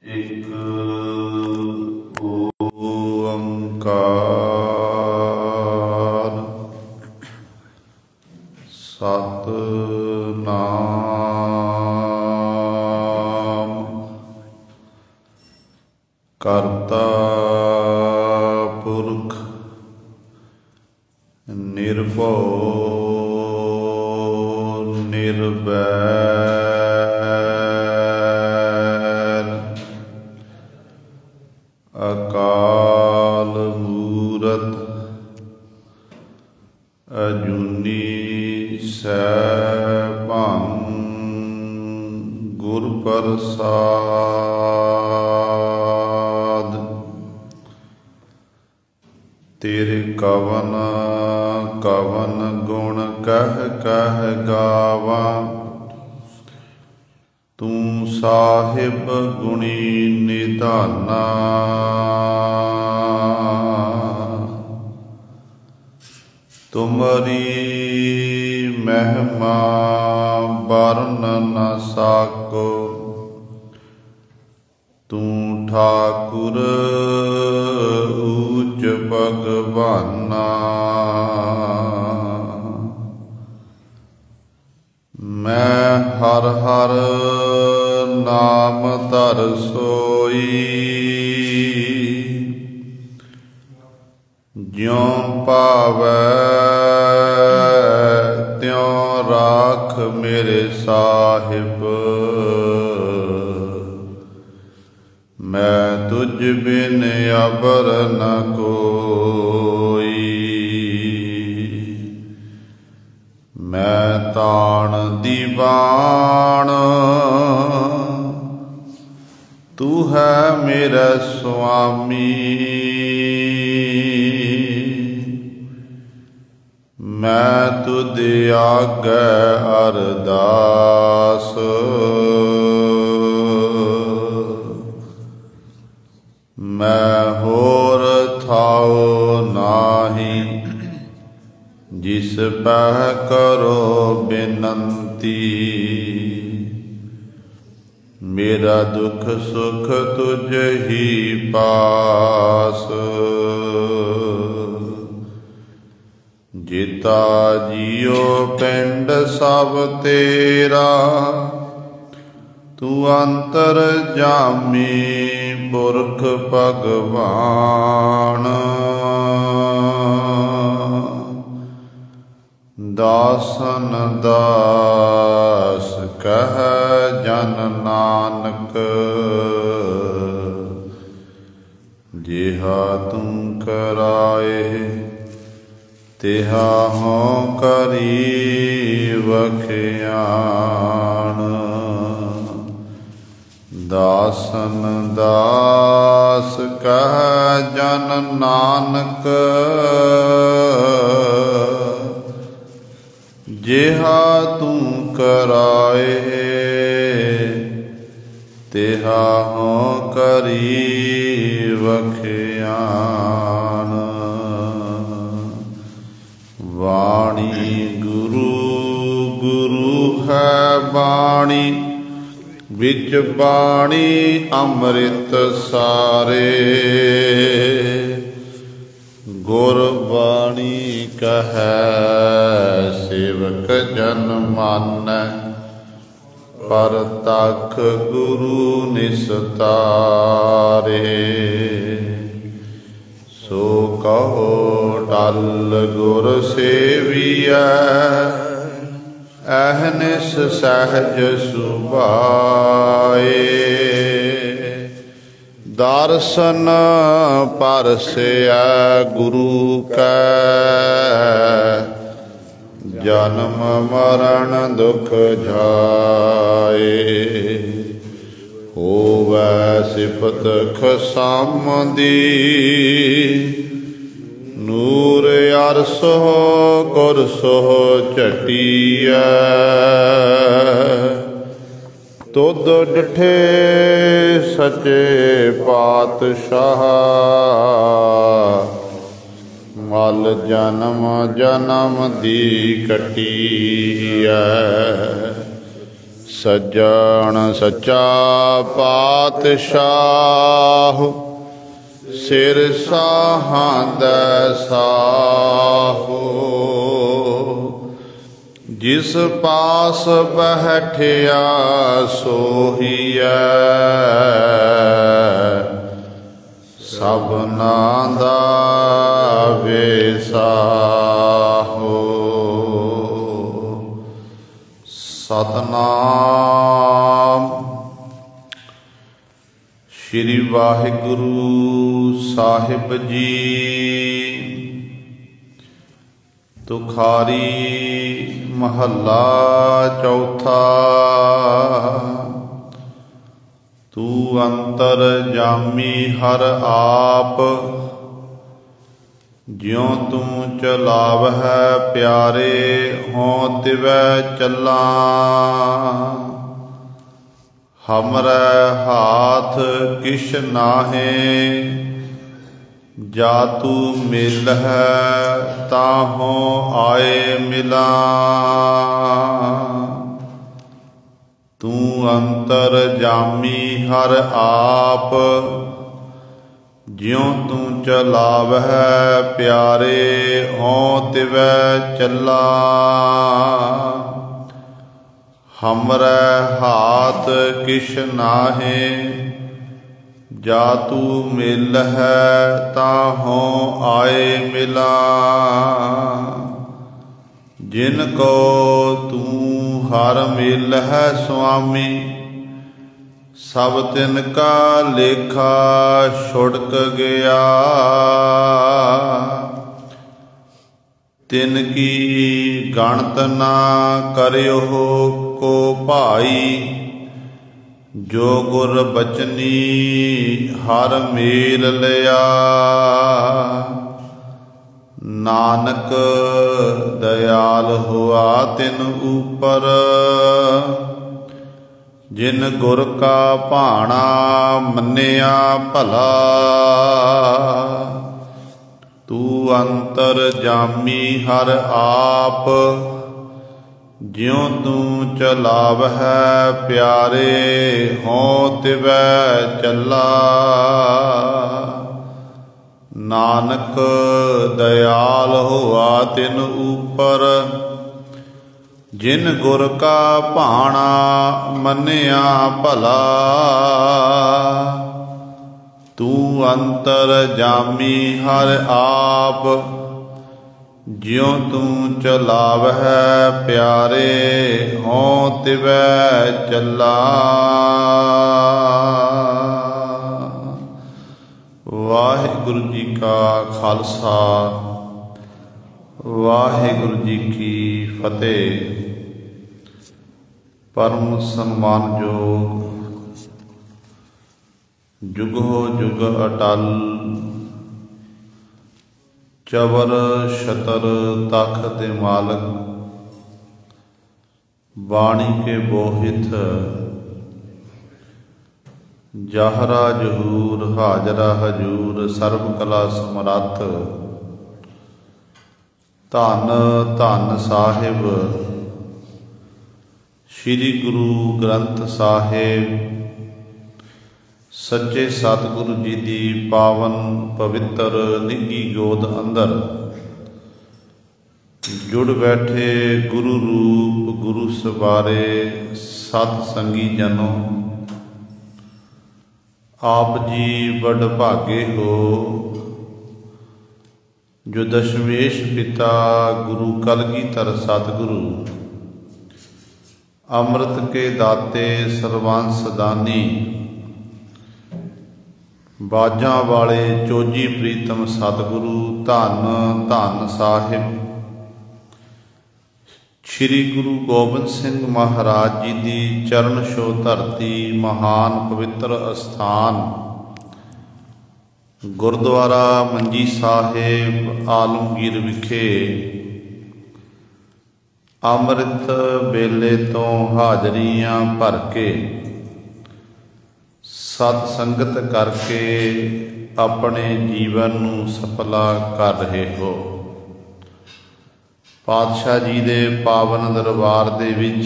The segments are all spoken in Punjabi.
एक ओंकार सतनाम करता पुरख निर्भव निर्वैर अकाल मूरत अजूनी सैभं गुर प्रसाद। तेरे कवन कवन गुण कह कह गावा, तू साहिब गुणी निधाना। तुमरी महिमा वर्ण न साको, तू ठाकुर ऊच भगवाना। मैं हर हर नाम धर सोई, ज्यों पावै त्यों राख मेरे साहिब। मैं तुझ बिन अबर न कोई, मैं ताण दीवान तू है मेरा स्वामी। मैं तुध आगे अरदास, मैं होर थाओ नाही, जिस पह करो बिनती। मेरा दुख सुख तुझ ही पास, जिता जियो पिंड सब तेरा। तू अंतर जामी पुरख भगवान। दासन दास कह जन नानक, जिहा तू कराए तिहा हों करी वखियान। दासन दास कह जन नानक, जिहा तू कराए तिहा हों करी वखियान। वाणी गुरु गुरु है वाणी, विच बाणी अमृत सारे। गुरबाणी कहे सेवक जन मानै, परतख गुरु निस्तारे। सो कहो टल गुर सेवियै, अहनिस सहज सुभाए। दर्शन परसै गुरु कै, जन्म मरण दुख जाए। होवै सिफत खसामदी, नूर अरसो कुरसो झटिया। तुद डिठे सचे पातशाह, मल जन्म जन्म दी कटी। सज्जन सच्चा पातशाह सिर साहांदै साहो। जिस पास बैठिया सोहिया सबना दा वेसाहो। सतनाम। श्री वाहिगुरु साहिब जी। तुखारी महला चौथा। तू अंतर जामी हर आप ज्यों तू चलाव है प्यारे हों तिवै चला। हमरे हाथ किश नाहे जा तू मिल है ताहों आए मिला। तू अंतर जामी हर आप ज्यों तू चलाव है प्यारे हों तिवै चला। हमरे हाथ किश नाहे जा तू मिल है ताहों आए मिला। जिनको तू हर मिल है स्वामी सब तिनका लेखा छुड़क गया। तिनकी गणत ना करियो को भाई जो गुर बचनी हर मेल लिया। नानक दयाल हुआ तिन ऊपर जिन गुर का भाणा मन्निया भला। तू अंतर जामी हर आप ज्यों तू चलाव है प्यारे हों तिवै चला। नानक दयाल हुआ तिन ऊपर जिन गुर का भाणा मन्निया भला। तू अंतर जामी हर आप ज्यों तू चलाव है प्यारे हों तिवै चला। वाहिगुरु जी का खालसा वाहिगुरु जी की फतेह। परम सन्मानयोग जुगो जुग अटल चवर छतर तख दे मालक बाणी के बोहित जाहरा जहूर हाजरा हजूर सर्व कला समरथ। धन धन साहिब श्री गुरु ग्रंथ साहिब सच्चे सतगुरु जी की पावन पवित्र निघी गोद अंदर जुड़ बैठे गुरु रूप गुरु सवारे सत संगी जनों। आप जी बड़ भागे हो जो दशमेश पिता गुरु कलगीधर सतगुरु अमृत के दाते सर्वांश दानी बाजा वाले चोजी प्रीतम सतगुरु धन धन साहिब श्री गुरु गोबिंद सिंह महाराज जी की चरण छो धरती महान पवित्र अस्थान गुरुद्वारा मंजी साहिब आलमगीर विखे अमृत बेले तो हाजरियां भर के सत संगत करके अपने जीवन नूं सफला कर रहे हो। पातशाह जी दे पावन दरबार दे विच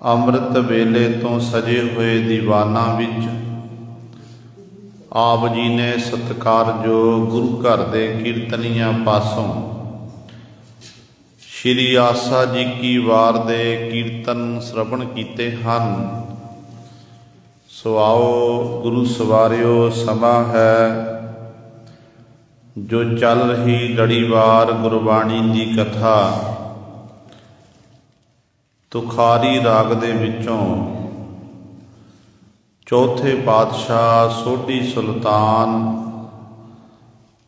ਅੰਮ੍ਰਿਤ ਵੇਲੇ ਤੋਂ ਸਜੇ ਹੋਏ ਦੀਵਾਨਾਂ ਵਿੱਚ ਆਪ ਜੀ ਨੇ ਸਤਿਕਾਰਯੋਗ ਗੁਰੂ ਘਰ ਦੇ ਕੀਰਤਨੀਆਂ ਪਾਸੋਂ ਸ਼੍ਰੀ ਆਸਾ ਜੀ ਕੀ ਵਾਰ ਦੇ ਕੀਰਤਨ ਸ਼ਰਵਣ ਕੀਤੇ ਹਨ। ਸੋ ਆਓ ਗੁਰੂ ਸਵਾਰਿਓ, ਸਮਾਂ ਹੈ ਜੋ ਚੱਲ ਰਹੀ ਲੜੀਵਾਰ ਗੁਰਬਾਣੀ ਦੀ ਕਥਾ ਤੁਖਾਰੀ ਰਾਗ ਦੇ ਵਿੱਚੋਂ ਚੌਥੇ ਪਾਤਸ਼ਾਹ ਸੋਢੀ ਸੁਲਤਾਨ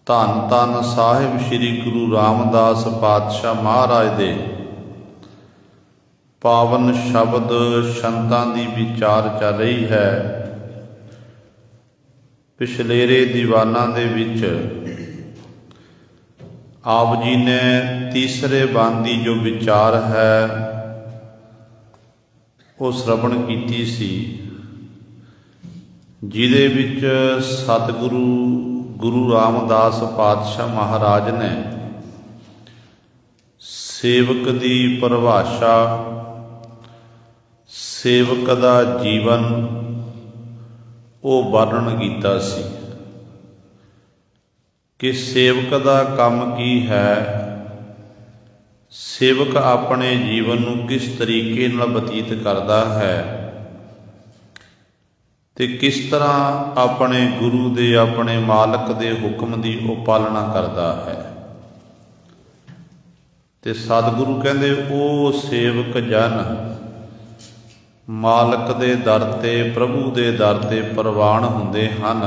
ਧੰਨ ਧੰਨ ਸਾਹਿਬ ਸ੍ਰੀ ਗੁਰੂ ਰਾਮਦਾਸ ਪਾਤਸ਼ਾਹ ਮਹਾਰਾਜ ਦੇ ਪਾਵਨ ਸ਼ਬਦ ਸੰਤਾਂ ਦੀ ਵਿਚਾਰ ਚੱਲ ਰਹੀ ਹੈ। ਪਿਛਲੇਰੇ ਦੀਵਾਨਾਂ ਦੇ ਵਿੱਚ ਆਪ ਜੀ ਨੇ ਤੀਸਰੇ ਬੰਦ ਦੀ ਜੋ ਵਿਚਾਰ ਹੈ ਉਹ ਸ਼ਰਵਣ ਕੀਤੀ ਸੀ, ਜਿਹਦੇ ਵਿੱਚ ਸਤਿਗੁਰੂ ਗੁਰੂ ਰਾਮਦਾਸ ਪਾਤਸ਼ਾਹ ਮਹਾਰਾਜ ਨੇ ਸੇਵਕ ਦੀ ਪਰਿਭਾਸ਼ਾ, ਸੇਵਕ ਦਾ ਜੀਵਨ ਉਹ ਵਰਣਨ ਕੀਤਾ ਸੀ ਕਿ ਸੇਵਕ ਦਾ ਕੰਮ ਕੀ ਹੈ, ਸੇਵਕ ਆਪਣੇ ਜੀਵਨ ਨੂੰ ਕਿਸ ਤਰੀਕੇ ਨਾਲ ਬਤੀਤ ਕਰਦਾ ਹੈ ਤੇ ਕਿਸ ਤਰ੍ਹਾਂ ਆਪਣੇ ਗੁਰੂ ਦੇ, ਆਪਣੇ ਮਾਲਕ ਦੇ ਹੁਕਮ ਦੀ ਉਹ ਪਾਲਣਾ ਕਰਦਾ ਹੈ। ਤੇ ਸਤਿਗੁਰੂ ਕਹਿੰਦੇ ਉਹ ਸੇਵਕ ਜਨ ਮਾਲਕ ਦੇ ਦਰ ਤੇ, ਪ੍ਰਭੂ ਦੇ ਦਰ ਤੇ ਪ੍ਰਵਾਨ ਹੁੰਦੇ ਹਨ,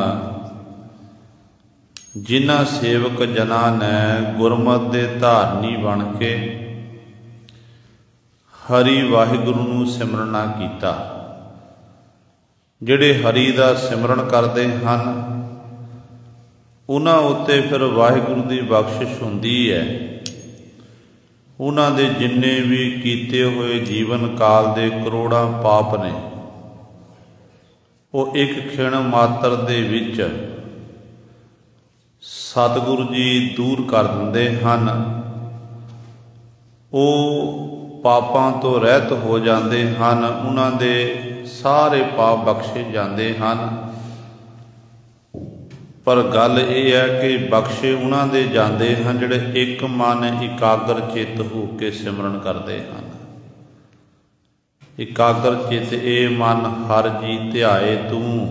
ਜਿਨ੍ਹਾਂ ਸੇਵਕ ਜਨਾਂ ਨੇ ਗੁਰਮਤਿ ਦੇ ਧਾਰਨੀ ਬਣ ਕੇ ਹਰੀ ਵਾਹਿਗੁਰੂ ਨੂੰ ਸਿਮਰਨਾ ਕੀਤਾ। ਜਿਹੜੇ ਹਰੀ ਦਾ ਸਿਮਰਨ ਕਰਦੇ ਹਨ ਉਹਨਾਂ ਉੱਤੇ ਫਿਰ ਵਾਹਿਗੁਰੂ ਦੀ ਬਖਸ਼ਿਸ਼ ਹੁੰਦੀ ਹੈ। ਉਹਨਾਂ ਦੇ ਜਿੰਨੇ ਵੀ ਕੀਤੇ ਹੋਏ ਜੀਵਨ ਕਾਲ ਦੇ ਕਰੋੜਾਂ ਪਾਪ ਨੇ ਉਹ ਇੱਕ ਖਿਣ ਮਾਤਰ ਦੇ ਵਿੱਚ ਸਤਿਗੁਰੂ ਜੀ ਦੂਰ ਕਰ ਦਿੰਦੇ ਹਨ। ਉਹ ਪਾਪਾਂ ਤੋਂ ਰਹਿਤ ਹੋ ਜਾਂਦੇ ਹਨ, ਉਹਨਾਂ ਦੇ ਸਾਰੇ ਪਾਪ ਬਖਸ਼ੇ ਜਾਂਦੇ ਹਨ। ਪਰ ਗੱਲ ਇਹ ਹੈ ਕਿ ਬਖਸ਼ੇ ਉਹਨਾਂ ਦੇ ਜਾਂਦੇ ਹਨ ਜਿਹੜੇ ਇੱਕ ਮਨ ਇਕਾਗਰ ਚਿੱਤ ਹੋ ਕੇ ਸਿਮਰਨ ਕਰਦੇ ਹਨ। ਇਕਾਗਰ ਚਿੱਤ ਇਹ ਮਨ ਹਰ ਜੀ ਧਿਆਏ ਤੂੰ,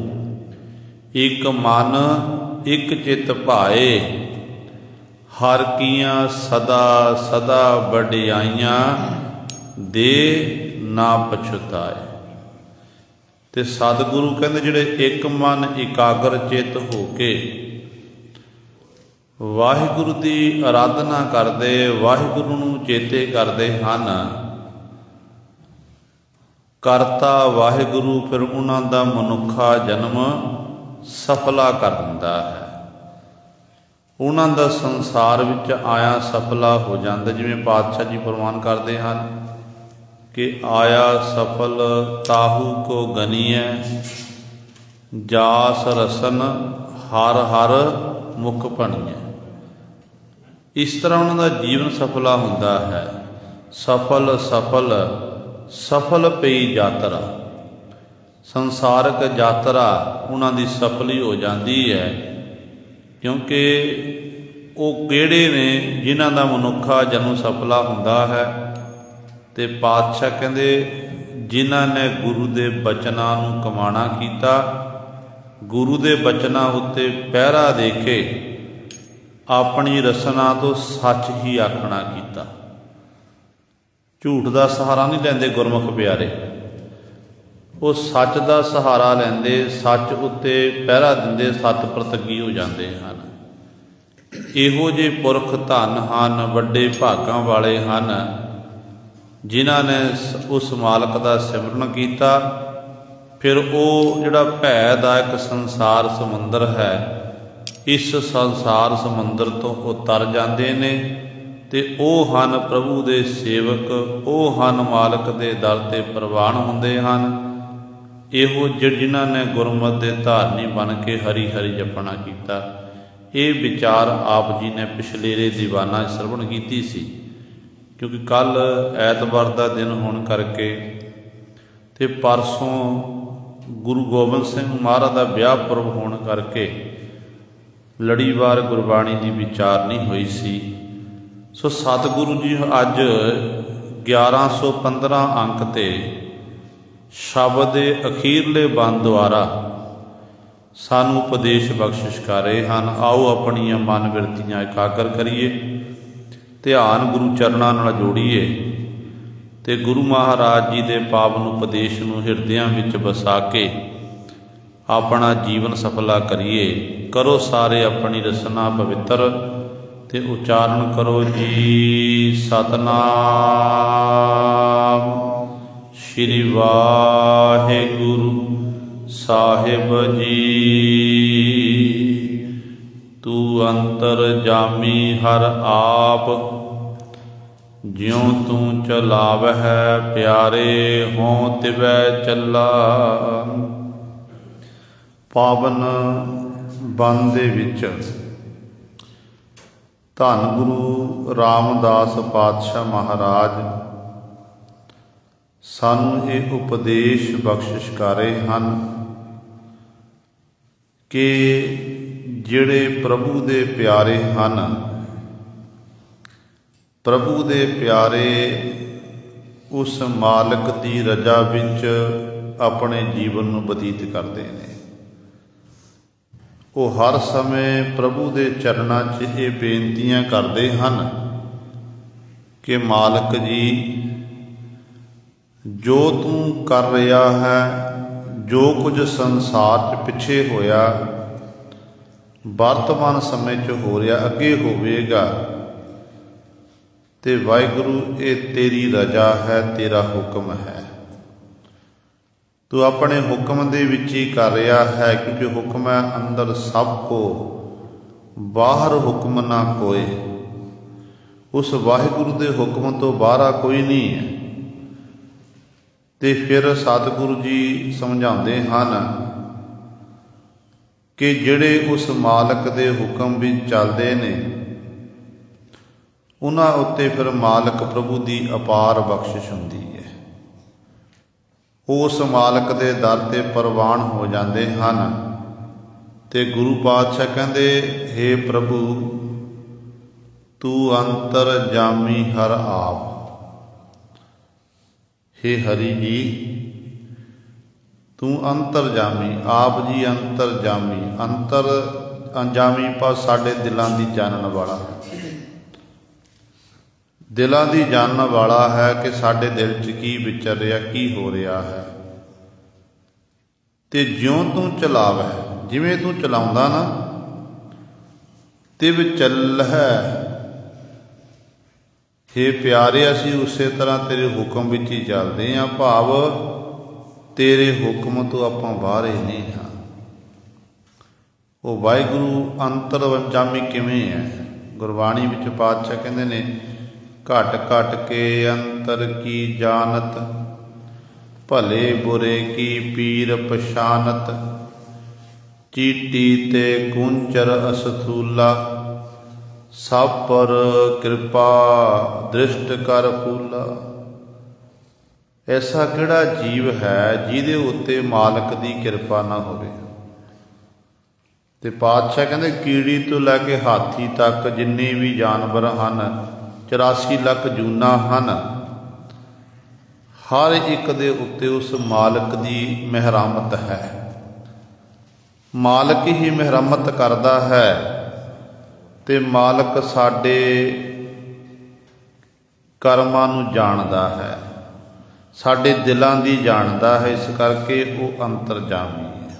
ਇੱਕ ਮਨ ਇੱਕ ਚਿੱਤ ਭਾਏ, ਹਰ ਕੀਆਂ ਸਦਾ ਸਦਾ ਵਡਿਆਈਆਂ ਦੇ ਨਾ ਪਛਤਾਏ। ਤੇ ਸਤਿਗੁਰੂ ਕਹਿੰਦੇ ਜਿਹੜੇ ਇੱਕ ਮਨ ਇਕਾਗਰ ਚਿੱਤ ਹੋ ਕੇ ਵਾਹਿਗੁਰੂ ਦੀ ਆਰਾਧਨਾ ਕਰਦੇ, ਵਾਹਿਗੁਰੂ ਨੂੰ ਚੇਤੇ ਕਰਦੇ ਹਨ, ਕਰਤਾ ਵਾਹਿਗੁਰੂ ਫਿਰ ਉਹਨਾਂ ਦਾ ਮਨੁੱਖਾ ਜਨਮ ਸਫਲਾ ਕਰ ਦਿੰਦਾ ਹੈ। ਉਹਨਾਂ ਦਾ ਸੰਸਾਰ ਵਿੱਚ ਆਇਆ ਸਫਲਾ ਹੋ ਜਾਂਦਾ। ਜਿਵੇਂ ਪਾਤਸ਼ਾਹ ਜੀ ਫਰਮਾਨ ਕਰਦੇ ਹਨ ਕਿ ਆਇਆ ਸਫਲ ਤਾਹੂ ਕੋ ਗਨੀਐ, ਜਾਸ ਰਸਨ ਹਰ ਹਰ ਮੁਖ ਭਣੀਐ। ਇਸ ਤਰ੍ਹਾਂ ਉਹਨਾਂ ਦਾ ਜੀਵਨ ਸਫਲਾ ਹੁੰਦਾ ਹੈ। ਸਫਲ ਸਫਲ ਸਫਲ ਪਈ ਯਾਤਰਾ, ਸੰਸਾਰਕ ਯਾਤਰਾ ਉਹਨਾਂ ਦੀ ਸਫਲ ਹੀ ਹੋ ਜਾਂਦੀ ਹੈ, ਕਿਉਂਕਿ ਉਹ ਕਿਹੜੇ ਨੇ ਜਿਨ੍ਹਾਂ ਦਾ ਮਨੁੱਖਾ ਜਨਮ ਸਫਲਾ ਹੁੰਦਾ ਹੈ। ਤੇ ਪਾਤਸ਼ਾਹ ਕਹਿੰਦੇ ਜਿਨ੍ਹਾਂ ਨੇ ਗੁਰੂ ਦੇ ਬਚਨਾਂ ਨੂੰ ਕਮਾਣਾ ਕੀਤਾ, ਗੁਰੂ ਦੇ ਬਚਨਾਂ ਉੱਤੇ ਪਹਿਰਾ ਦੇ ਕੇ ਆਪਣੀ ਰਸਨਾ ਤੋਂ ਸੱਚ ਹੀ ਆਖਣਾ ਕੀਤਾ। ਝੂਠ ਦਾ ਸਹਾਰਾ ਨਹੀਂ ਲੈਂਦੇ ਗੁਰਮੁਖ ਪਿਆਰੇ, ਉਹ ਸੱਚ ਦਾ ਸਹਾਰਾ ਲੈਂਦੇ, ਸੱਚ ਉੱਤੇ ਪਹਿਰਾ ਦਿੰਦੇ, ਸੱਤ ਪ੍ਰਤੱਗੀ ਹੋ ਜਾਂਦੇ ਹਨ। ਇਹੋ ਜਿਹੇ ਪੁਰਖ ਧਨ ਹਨ, ਵੱਡੇ ਭਾਗਾਂ ਵਾਲੇ ਹਨ, ਜਿਨ੍ਹਾਂ ਨੇ ਉਸ ਮਾਲਕ ਦਾ ਸਿਮਰਨ ਕੀਤਾ। ਫਿਰ ਉਹ ਜਿਹੜਾ ਭੈ ਦਾ ਇੱਕ ਸੰਸਾਰ ਸਮੁੰਦਰ ਹੈ, ਇਸ ਸੰਸਾਰ ਸਮੁੰਦਰ ਤੋਂ ਉਹ ਤਰ ਜਾਂਦੇ ਨੇ ਤੇ ਉਹ ਹਨ ਪ੍ਰਭੂ ਦੇ ਸੇਵਕ, ਉਹ ਹਨ ਮਾਲਕ ਦੇ ਦਰ ਤੇ ਪ੍ਰਵਾਨ ਹੁੰਦੇ ਹਨ। ਇਹੋ ਜਿਨ੍ਹਾਂ ਨੇ ਗੁਰਮਤਿ ਦੇ ਧਾਰਨੀ ਬਣ ਕੇ ਹਰੀ ਹਰੀ ਜਪਣਾ ਕੀਤਾ। ਇਹ ਵਿਚਾਰ ਆਪ ਜੀ ਨੇ ਪਿਛਲੇਰੇ ਦੀਵਾਨਾਂ 'ਚ ਸ਼ਰਵਣ ਕੀਤੀ ਸੀ, ਕਿਉਂਕਿ ਕੱਲ੍ਹ ਐਤਵਾਰ ਦਾ ਦਿਨ ਹੋਣ ਕਰਕੇ ਤੇ ਪਰਸੋਂ ਗੁਰੂ ਗੋਬਿੰਦ ਸਿੰਘ ਮਹਾਰਾਜ ਦਾ ਵਿਆਹ ਪੁਰਬ ਹੋਣ ਕਰਕੇ ਲੜੀਵਾਰ ਗੁਰਬਾਣੀ ਦੀ ਵਿਚਾਰਨੀ ਹੋਈ ਸੀ। ਸੋ ਸਤਿਗੁਰੂ ਜੀ ਅੱਜ 1115 ਅੰਕ ਤੇ ਸ਼ਬਦ ਦੇ ਅਖੀਰਲੇ ਬੰਦ ਦੁਆਰਾ ਸਾਨੂੰ ਉਪਦੇਸ਼ ਬਖਸ਼ਿਸ਼ ਕਰ ਰਹੇ ਹਨ। ਆਓ ਆਪਣੀਆਂ ਮਨ ਬਿਰਤੀਆਂ ਇਕਾਗਰ ਕਰੀਏ, ਧਿਆਨ ਗੁਰੂ ਚਰਨਾਂ ਨਾਲ ਜੋੜੀਏ ਤੇ ਗੁਰੂ ਮਹਾਰਾਜ ਜੀ ਦੇ ਪਾਵਨ ਉਪਦੇਸ਼ ਨੂੰ ਹਿਰਦਿਆਂ ਵਿੱਚ ਵਸਾ ਕੇ ਆਪਣਾ ਜੀਵਨ ਸਫਲਾ ਕਰੀਏ। ਕਰੋ ਸਾਰੇ ਆਪਣੀ ਰਸਨਾ ਪਵਿੱਤਰ ਤੇ ਉਚਾਰਨ ਕਰੋ ਜੀ ਸਤਨਾਮ ਸ਼੍ਰੀ ਵਾਹਿਗੁਰੂ ਸਾਹਿਬ ਜੀ। ਤੂੰ ਅੰਤਰਜਾਮੀ ਹਰ ਆਪ, ਜਿਉਂ ਤੂੰ ਚਲਾਵਹਿ ਪਿਆਰੇ ਹੋਂ ਤਿਵੈ ਚੱਲਾ। ਪਾਵਨ ਬੰਦ ਦੇ ਵਿੱਚ ਧੰਨ ਗੁਰੂ ਰਾਮਦਾਸ ਪਾਤਸ਼ਾਹ ਮਹਾਰਾਜ ਸਾਨੂੰ ਇਹ ਉਪਦੇਸ਼ ਬਖਸ਼ਿਸ਼ ਕਰ ਰਹੇ ਹਨ ਕਿ ਜਿਹੜੇ ਪ੍ਰਭੂ ਦੇ ਪਿਆਰੇ ਹਨ, ਪ੍ਰਭੂ ਦੇ ਪਿਆਰੇ ਉਸ ਮਾਲਕ ਦੀ ਰਜ਼ਾ ਵਿੱਚ ਆਪਣੇ ਜੀਵਨ ਨੂੰ ਬਤੀਤ ਕਰਦੇ ਨੇ। ਉਹ ਹਰ ਸਮੇਂ ਪ੍ਰਭੂ ਦੇ ਚਰਨਾਂ 'ਚ ਇਹ ਬੇਨਤੀਆਂ ਕਰਦੇ ਹਨ ਕਿ ਮਾਲਕ ਜੀ, ਜੋ ਤੂੰ ਕਰ ਰਿਹਾ ਹੈ, ਜੋ ਕੁਝ ਸੰਸਾਰ 'ਚ ਪਿੱਛੇ ਹੋਇਆ, ਵਰਤਮਾਨ ਸਮੇਂ 'ਚ ਹੋ ਰਿਹਾ, ਅੱਗੇ ਹੋਵੇਗਾ, ਤੇ ਵਾਹਿਗੁਰੂ ਇਹ ਤੇਰੀ ਰਜ਼ਾ ਹੈ, ਤੇਰਾ ਹੁਕਮ ਹੈ। ਤੂੰ ਆਪਣੇ ਹੁਕਮ ਦੇ ਵਿੱਚ ਹੀ ਕਰ ਰਿਹਾ ਹੈ, ਕਿਉਂਕਿ ਹੁਕਮ ਹੈ ਅੰਦਰ ਸਭ ਕੋ, ਬਾਹਰ ਹੁਕਮ ਨਾ ਕੋਏ। ਉਸ ਵਾਹਿਗੁਰੂ ਦੇ ਹੁਕਮ ਤੋਂ ਬਾਹਰ ਕੋਈ ਨਹੀਂ ਹੈ। ਤੇ ਫਿਰ ਸਤਿਗੁਰੂ ਜੀ ਸਮਝਾਉਂਦੇ ਹਨ ਕਿ ਜਿਹੜੇ ਉਸ ਮਾਲਕ ਦੇ ਹੁਕਮ ਵਿੱਚ ਚੱਲਦੇ ਨੇ, ਉਹਨਾਂ ਉੱਤੇ ਫਿਰ ਮਾਲਕ ਪ੍ਰਭੂ ਦੀ ਅਪਾਰ ਬਖਸ਼ਿਸ਼ ਹੁੰਦੀ ਹੈ। ਉਸ ਮਾਲਕ ਦੇ ਦਰ 'ਤੇ ਪ੍ਰਵਾਨ ਹੋ ਜਾਂਦੇ ਹਨ। ਤੇ ਗੁਰੂ ਪਾਤਸ਼ਾਹ ਕਹਿੰਦੇ, ਹੇ ਪ੍ਰਭੂ, ਤੂੰ ਅੰਤਰਜਾਮੀ ਹਰ ਆਪ। ਹੇ ਹਰੀ ਜੀ, ਤੂੰ ਅੰਤਰਜਾਮੀ, ਆਪ ਜੀ ਅੰਤਰਜਾਮੀ। ਅੰਜਾਮੀ ਪਾ ਸਾਡੇ ਦਿਲਾਂ ਦੀ ਜਾਣਨ ਵਾਲਾ, ਦਿਲਾਂ ਦੀ ਜਾਣਨ ਵਾਲਾ ਹੈ ਕਿ ਸਾਡੇ ਦਿਲ 'ਚ ਕੀ ਵਿਚਰ ਰਿਹਾ, ਕੀ ਹੋ ਰਿਹਾ ਹੈ। ਤੇ ਜਿਉਂ ਤੂੰ ਚਲਾਵੈ, ਜਿਵੇਂ ਤੂੰ ਚਲਾਉਂਦਾ ਨਾ, ਤਿਵ ਚੱਲਹਿ। ਹੇ ਪਿਆਰੇ, ਅਸੀਂ ਉਸੇ ਤਰ੍ਹਾਂ ਤੇਰੇ ਹੁਕਮ ਵਿੱਚ ਹੀ ਚੱਲਦੇ ਹਾਂ। ਭਾਵ ਤੇਰੇ ਹੁਕਮ ਤੋਂ ਆਪਾਂ ਬਾਹਰ ਹੀ ਨਹੀਂ ਹਾਂ। ਉਹ ਵਾਹਿਗੁਰੂ ਅੰਤਰਜਾਮੀ ਕਿਵੇਂ ਹੈ? ਗੁਰਬਾਣੀ ਵਿੱਚ ਪਾਤਸ਼ਾਹ ਕਹਿੰਦੇ ਨੇ, ਘਟ ਘਟ ਕੇ ਅੰਤਰ ਕੀ ਜਾਨਤ, ਭਲੇ ਬੁਰੇ ਕੀ ਪੀਰ ਪਛਾਨਤ। ਚੀਟੀ ਤੇ ਕੁੰਚਰ ਅਸਥੂਲਾ, ਸਭ ਪਰ ਕਿਰਪਾ ਦ੍ਰਿਸ਼ਟ ਕਰ ਫੂਲਾ। ਐਸਾ ਕਿਹੜਾ ਜੀਵ ਹੈ ਜਿਹਦੇ ਉੱਤੇ ਮਾਲਕ ਦੀ ਕਿਰਪਾ ਨਾ ਹੋਵੇ? ਤੇ ਪਾਤਸ਼ਾਹ ਕਹਿੰਦੇ, ਕੀੜੀ ਤੋਂ ਲੈ ਕੇ ਹਾਥੀ ਤੱਕ ਜਿੰਨੇ ਵੀ ਜਾਨਵਰ ਹਨ, 84 ਲੱਖ ਜੂਨਾਂ ਹਨ, ਹਰ ਇੱਕ ਦੇ ਉੱਤੇ ਉਸ ਮਾਲਕ ਦੀ ਮਿਹਰਮਤ ਹੈ। ਮਾਲਕ ਹੀ ਮਿਹਰਮਤ ਕਰਦਾ ਹੈ ਤੇ ਮਾਲਕ ਸਾਡੇ ਕਰਮਾਂ ਨੂੰ ਜਾਣਦਾ ਹੈ, ਸਾਡੇ ਦਿਲਾਂ ਦੀ ਜਾਣਦਾ ਹੈ। ਇਸ ਕਰਕੇ ਉਹ ਅੰਤਰਜਾਮੀ ਹੈ।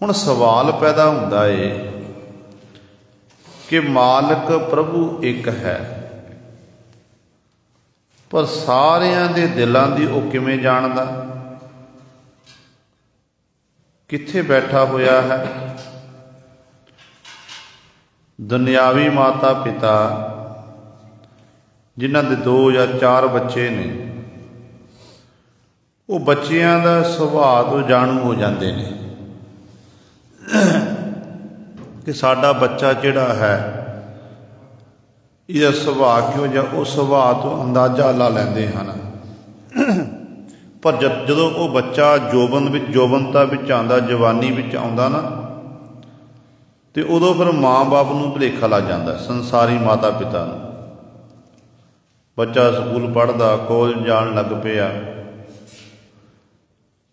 ਹੁਣ ਸਵਾਲ ਪੈਦਾ ਹੁੰਦਾ ਏ ਕਿ ਮਾਲਕ ਪ੍ਰਭੂ ਇੱਕ ਹੈ, ਪਰ ਸਾਰਿਆਂ ਦੇ ਦਿਲਾਂ ਦੀ ਉਹ ਕਿਵੇਂ ਜਾਣਦਾ? ਕਿੱਥੇ ਬੈਠਾ ਹੋਇਆ ਹੈ? ਦੁਨਿਆਵੀ ਮਾਤਾ ਪਿਤਾ ਜਿਨ੍ਹਾਂ ਦੇ 2 ਜਾਂ 4 ਬੱਚੇ ਨੇ, ਉਹ ਬੱਚਿਆਂ ਦਾ ਸੁਭਾਅ ਤੋਂ ਜਾਣੂ ਹੋ ਜਾਂਦੇ ਨੇ ਕਿ ਸਾਡਾ ਬੱਚਾ ਜਿਹੜਾ ਹੈ, ਇਹਦਾ ਸੁਭਾਅ ਕਿਹੋ ਜਿਹਾ, ਉਹ ਸੁਭਾਅ ਤੋਂ ਅੰਦਾਜ਼ਾ ਲਾ ਲੈਂਦੇ ਹਨ। पर ਜਦੋਂ ਉਹ ਬੱਚਾ ਜੋਬਨਤਾ ਵਿੱਚ ਆਉਂਦਾ, ਜਵਾਨੀ ਵਿੱਚ ਆਉਂਦਾ ਨਾ, ਤੇ ਉਦੋਂ ਫਿਰ ਮਾਂ ਬਾਪ ਨੂੰ ਭੁਲੇਖਾ ਲੱਗ ਜਾਂਦਾ, ਸੰਸਾਰੀ ਮਾਤਾ ਪਿਤਾ ਨੂੰ। ਬੱਚਾ ਸਕੂਲ ਪੜ੍ਹਦਾ, ਕਾਲਜ ਜਾਣ ਲੱਗ ਪਿਆ,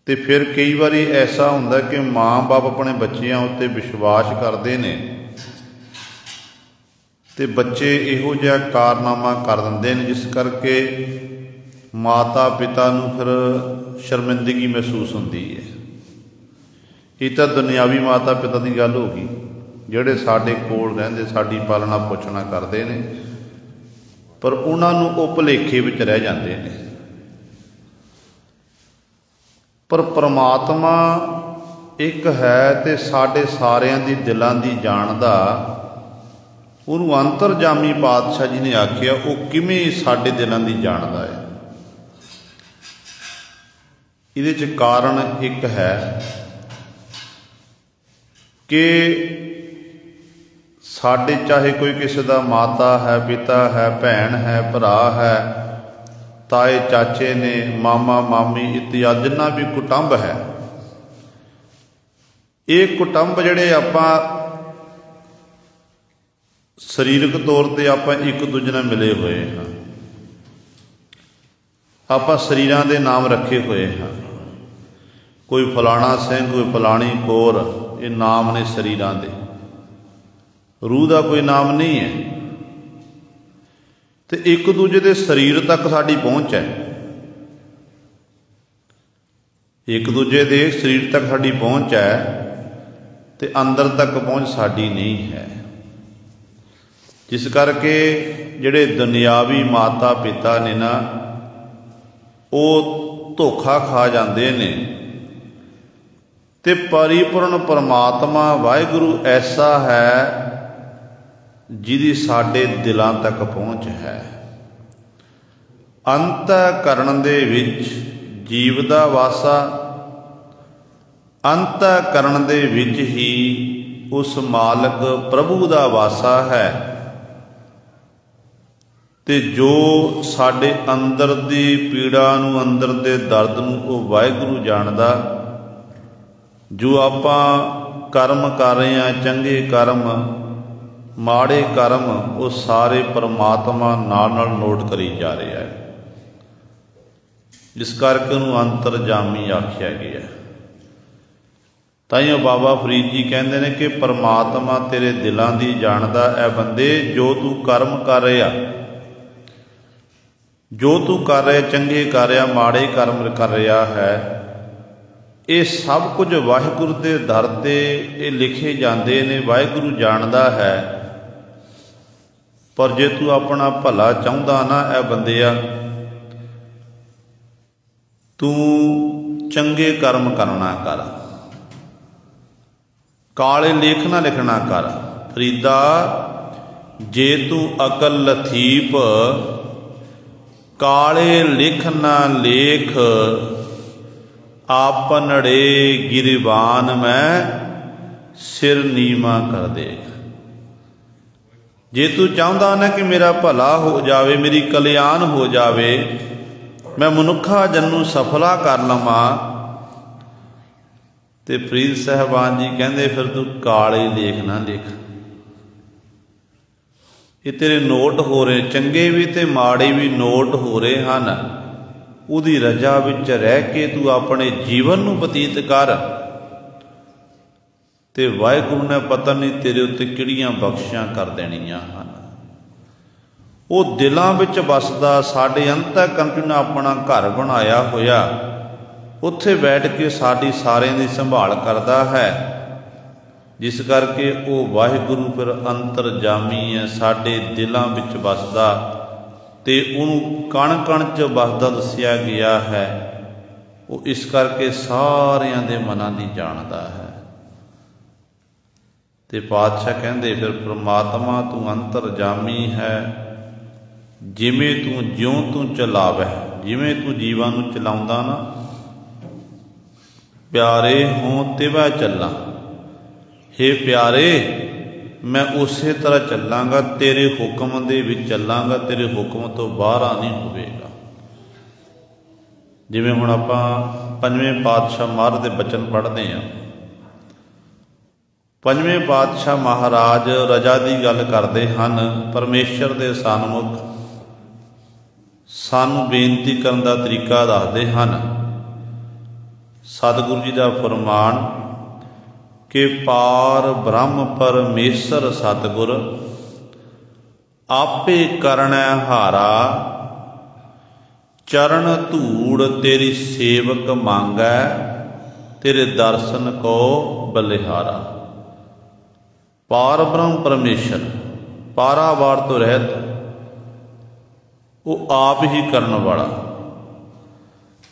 ਤੇ ਫਿਰ ਕਈ ਵਾਰੀ ਐਸਾ ਹੁੰਦਾ ਕਿ ਮਾਂ ਬਾਪ ਆਪਣੇ ਬੱਚਿਆਂ ਉੱਤੇ ਵਿਸ਼ਵਾਸ ਕਰਦੇ ਨੇ, ਤੇ ਬੱਚੇ ਇਹੋ ਜਿਹਾ ਕਾਰਨਾਮਾ ਕਰ ਦਿੰਦੇ ਨੇ ਜਿਸ ਕਰਕੇ ਮਾਤਾ ਪਿਤਾ ਨੂੰ ਫਿਰ ਸ਼ਰਮਿੰਦਗੀ ਮਹਿਸੂਸ ਹੁੰਦੀ ਹੈ। ਇਹ ਤਾਂ ਦੁਨਿਆਵੀ ਮਾਤਾ ਪਿਤਾ ਦੀ ਗੱਲ ਹੋ ਗਈ, ਜਿਹੜੇ ਸਾਡੇ ਕੋਲ ਰਹਿੰਦੇ, ਸਾਡੀ ਪਾਲਣਾ ਪੋਸ਼ਣਾ ਕਰਦੇ ਨੇ, ਪਰ ਉਹਨਾਂ ਨੂੰ ਉਹ ਭੁਲੇਖੇ ਵਿੱਚ ਰਹਿ ਜਾਂਦੇ ਨੇ। ਪਰ ਪਰਮਾਤਮਾ ਇੱਕ ਹੈ ਤੇ ਸਾਡੇ ਸਾਰਿਆਂ ਦੀ ਦਿਲਾਂ ਦੀ ਜਾਣਦਾ। ਉਹਨੂੰ ਅੰਤਰਜਾਮੀ ਪਾਤਸ਼ਾਹ ਜੀ ਨੇ ਆਖਿਆ, ਉਹ ਕਿਵੇਂ ਸਾਡੇ ਦਿਲਾਂ ਦੀ ਜਾਣਦਾ ਹੈ। ਇਹਦੇ 'ਚ ਕਾਰਨ ਇੱਕ ਹੈ ਕਿ ਸਾਡੇ ਚਾਹੇ ਕੋਈ ਕਿਸੇ ਦਾ ਮਾਤਾ ਹੈ, ਪਿਤਾ ਹੈ, ਭੈਣ ਹੈ, ਭਰਾ ਹੈ, ਤਾਏ ਚਾਚੇ ਨੇ, ਮਾਮਾ ਮਾਮੀ ਇਤਿਆਦਿ ਜਿੰਨਾ ਵੀ ਕੁਟੁੰਬ ਹੈ, ਇਹ ਕੁਟੁੰਬ ਜਿਹੜੇ ਆਪਾਂ ਸਰੀਰਕ ਤੌਰ 'ਤੇ ਆਪਾਂ ਇੱਕ ਦੂਜੇ ਨਾਲ ਮਿਲੇ ਹੋਏ ਹਾਂ, ਆਪਾਂ ਸਰੀਰਾਂ ਦੇ ਨਾਮ ਰੱਖੇ ਹੋਏ ਹਾਂ, ਕੋਈ ਫਲਾਣਾ ਸਿੰਘ, ਕੋਈ ਫਲਾਣੀ ਕੌਰ, ਇਹ ਨਾਮ ਨੇ ਸਰੀਰਾਂ ਦੇ, ਰੂਹ ਦਾ ਕੋਈ ਨਾਮ ਨਹੀਂ ਹੈ। ਤੇ ਇੱਕ ਦੂਜੇ ਦੇ ਸਰੀਰ ਤੱਕ ਸਾਡੀ ਪਹੁੰਚ ਹੈ, ਇੱਕ ਦੂਜੇ ਦੇ ਸਰੀਰ ਤੱਕ ਸਾਡੀ ਪਹੁੰਚ ਹੈ, ਤੇ ਅੰਦਰ ਤੱਕ ਪਹੁੰਚ ਸਾਡੀ ਨਹੀਂ ਹੈ। ਜਿਸ ਕਰਕੇ ਜਿਹੜੇ ਦੁਨਿਆਵੀ ਮਾਤਾ ਪਿਤਾ ਨੇ ਨਾ, ਉਹ ਧੋਖਾ ਖਾ ਜਾਂਦੇ ਨੇ, ਤੇ ਪਰਿਪੂਰਨ ਪਰਮਾਤਮਾ ਵਾਹਿਗੁਰੂ ਐਸਾ ਹੈ ਜਿਹਦੀ ਸਾਡੇ ਦਿਲਾਂ ਤੱਕ ਪਹੁੰਚ ਹੈ। ਅੰਤःਕਰਣ ਦੇ ਵਿੱਚ ਜੀਵ ਦਾ ਵਾਸਾ, ਅੰਤःਕਰਣ ਦੇ ਵਿੱਚ ਹੀ ਉਸ ਮਾਲਕ ਪ੍ਰਭੂ ਦਾ ਵਾਸਾ ਹੈ। ਤੇ ਜੋ ਸਾਡੇ ਅੰਦਰ ਦੀ ਪੀੜਾ ਨੂੰ, ਅੰਦਰ ਦੇ ਦਰਦ ਨੂੰ ਉਹ ਵਾਹਿਗੁਰੂ ਜਾਣਦਾ। ਜੋ ਆਪਾਂ ਕਰਮ ਕਰ ਰਹੇ ਹਾਂ, ਚੰਗੇ ਕਰਮ, ਮਾੜੇ ਕਰਮ, ਉਹ ਸਾਰੇ ਪਰਮਾਤਮਾ ਨਾਲ ਨਾਲ ਨੋਟ ਕਰੀ ਜਾ ਰਿਹਾ ਹੈ। ਜਿਸ ਕਰਕੇ ਉਹਨੂੰ ਅੰਤਰਜਾਮੀ ਆਖਿਆ ਗਿਆ। ਤਾਈਓ ਬਾਬਾ ਫਰੀਦ ਜੀ ਕਹਿੰਦੇ ਨੇ ਕਿ ਪਰਮਾਤਮਾ ਤੇਰੇ ਦਿਲਾਂ ਦੀ ਜਾਣਦਾ। ਐ ਬੰਦੇ, ਜੋ ਤੂੰ ਕਰਮ ਕਰ ਰਿਹਾ, ਜੋ ਤੂੰ ਕਰ ਰਿਹਾ, ਚੰਗੇ ਕਰ ਰਿਹਾ, ਮਾੜੇ ਕਰਮ ਕਰ ਰਿਹਾ ਹੈ, ਇਹ ਸਭ ਕੁਝ ਵਾਹਿਗੁਰੂ ਦੇ ਦਰ 'ਤੇ ਇਹ ਲਿਖੇ ਜਾਂਦੇ ਨੇ, ਵਾਹਿਗੁਰੂ ਜਾਣਦਾ ਹੈ। ਪਰ ਜੇ ਤੂੰ ਆਪਣਾ ਭਲਾ ਚਾਹੁੰਦਾ ਨਾ, ਇਹ ਬੰਦਿਆ, ਤੂੰ ਚੰਗੇ ਕਰਮ ਕਰਨਾ ਕਰ, ਕਾਲੇ ਲੇਖ ਨਾ ਲਿਖਣਾ ਕਰ। ਫਰੀਦਾ, ਜੇ ਤੂੰ ਅਕਲ ਲਥੀਪ, ਕਾਲੇ ਲਿਖ ਨਾ ਲੇਖ, ਆਪਨੜੇ ਗਿਰਵਾਨ ਮੈਂ ਸਿਰ ਨੀਵਾਂ ਕਰ ਦੇਖ। ਜੇ ਤੂੰ ਚਾਹੁੰਦਾ ਨਾ ਕਿ ਮੇਰਾ ਭਲਾ ਹੋ ਜਾਵੇ, ਮੇਰੀ ਕਲਿਆਣ ਹੋ ਜਾਵੇ, ਮੈਂ ਮਨੁੱਖਾ ਜਨਮ ਸਫਲਾ ਕਰ ਲਵਾਂ, ਤੇ ਫਰੀਦ ਸਾਹਿਬਾਨ ਜੀ ਕਹਿੰਦੇ ਫਿਰ ਤੂੰ ਕਾਲੇ ਲੇਖ ਨਾ ਲਿਖ। ਇਹ ਤੇਰੇ ਨੋਟ ਹੋ ਰਹੇ, ਚੰਗੇ ਵੀ ਤੇ ਮਾੜੇ ਵੀ ਨੋਟ ਹੋ ਰਹੇ ਹਨ। ਉਹਦੀ ਰਜਾ ਵਿੱਚ ਰਹਿ ਕੇ ਤੂੰ ਆਪਣੇ ਜੀਵਨ ਨੂੰ ਬਤੀਤ ਕਰ, ਤੇ ਵਾਹਿਗੁਰੂ ਨੇ ਪਤਾ ਨਹੀਂ ਤੇਰੇ ਉੱਤੇ ਕਿਹੜੀਆਂ ਬਖਸ਼ਿਸ਼ਾਂ ਕਰ ਦੇਣੀਆਂ ਹਨ। ਉਹ ਦਿਲਾਂ ਵਿੱਚ ਵਸਦਾ, ਸਾਡੇ ਅੰਤःਕਰਣ ਨੇ ਆਪਣਾ ਘਰ ਬਣਾਇਆ ਹੋਇਆ, ਉੱਥੇ ਬੈਠ ਕੇ ਸਾਡੀ ਸਾਰਿਆਂ ਦੀ ਸੰਭਾਲ ਕਰਦਾ ਹੈ। ਜਿਸ ਕਰਕੇ ਉਹ ਵਾਹਿਗੁਰੂ ਫਿਰ ਅੰਤਰਜਾਮੀ ਹੈ, ਸਾਡੇ ਦਿਲਾਂ ਵਿੱਚ ਵਸਦਾ, ਤੇ ਉਹਨੂੰ ਕਣ ਕਣ 'ਚ ਵਸਦਾ ਦੱਸਿਆ ਗਿਆ ਹੈ। ਉਹ ਇਸ ਕਰਕੇ ਸਾਰਿਆਂ ਦੇ ਮਨਾਂ ਦੀ ਜਾਣਦਾ ਹੈ। ਤੇ ਪਾਤਸ਼ਾਹ ਕਹਿੰਦੇ ਫਿਰ ਪ੍ਰਮਾਤਮਾ ਤੂੰ ਅੰਤਰਜਾਮੀ ਹੈ, ਜਿਵੇਂ ਤੂੰ ਜਿਉਂ ਤੂੰ ਚਲਾਵੈ, ਜਿਵੇਂ ਤੂੰ ਜੀਵਾਂ ਨੂੰ ਚਲਾਉਂਦਾ ਨਾ, ਪਿਆਰੇ ਹੋਂ ਤਿਵੈ ਚੱਲਾਂ। ਹੇ ਪਿਆਰੇ, ਮੈਂ ਉਸੇ ਤਰ੍ਹਾਂ ਚੱਲਾਂਗਾ, ਤੇਰੇ ਹੁਕਮ ਦੇ ਵਿੱਚ ਚੱਲਾਂਗਾ, ਤੇਰੇ ਹੁਕਮ ਤੋਂ ਬਾਹਰ ਨਹੀਂ ਹੋਵੇਗਾ। जिवें हुण आपां पंजवें पातशाह महाराज दे बचन पढ़ते हैं। पंजवें पातशाह महाराज रजा की गल करते हैं, परमेश्वर के सन्मुख सानू बेनती करने का तरीका दसते हैं। सतगुरु जी का फरमान कि पार ब्रह्म परमेश्वर सतगुर आपे करना हारा, चरण धूड़ तेरी सेवक मांगै, तेरे दर्शन को बलिहारा। पार ब्रह्म परमेश्वर पारावार तो रहत, वो आप ही करने वाला।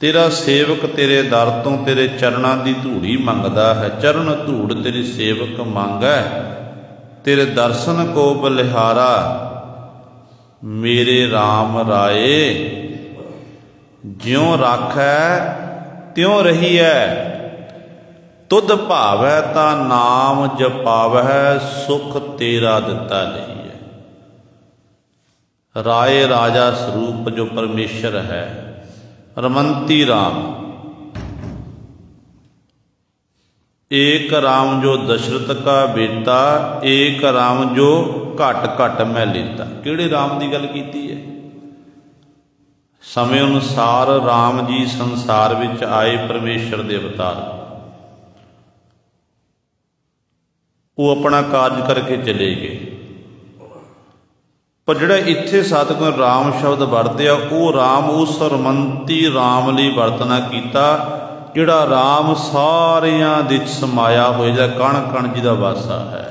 तेरा सेवक तेरे दर तो तेरे चरणों की धूड़ी मंगदा है, चरण धूड़ तेरी सेवक मांगै, तेरे दर्शन को बलिहारा। मेरे राम राये ज्यों राखै त्यों रहीऐ, तुध भावै ता नाम जपावै, सुख तेरा दिता लईऐ। राय राजा स्वरूप जो परमेश्वर है, रमंती राम, एक राम जो दशरथ का बेटा, एक राम जो घट घट मैं लेता। किहड़े राम की गल कीती है? समय अनुसार राम जी संसार विच आए, परमेश्वर के अवतार। वो अपना कार्य करके चले गए, पर जिहड़ा इत्थे सतगुर राम शब्द वरतिया, वो राम उस रमंती राम लई वरतना कीता, जिहड़ा राम सारियां दे समाया होया, जिहड़ा कण कण जी दा वासा है।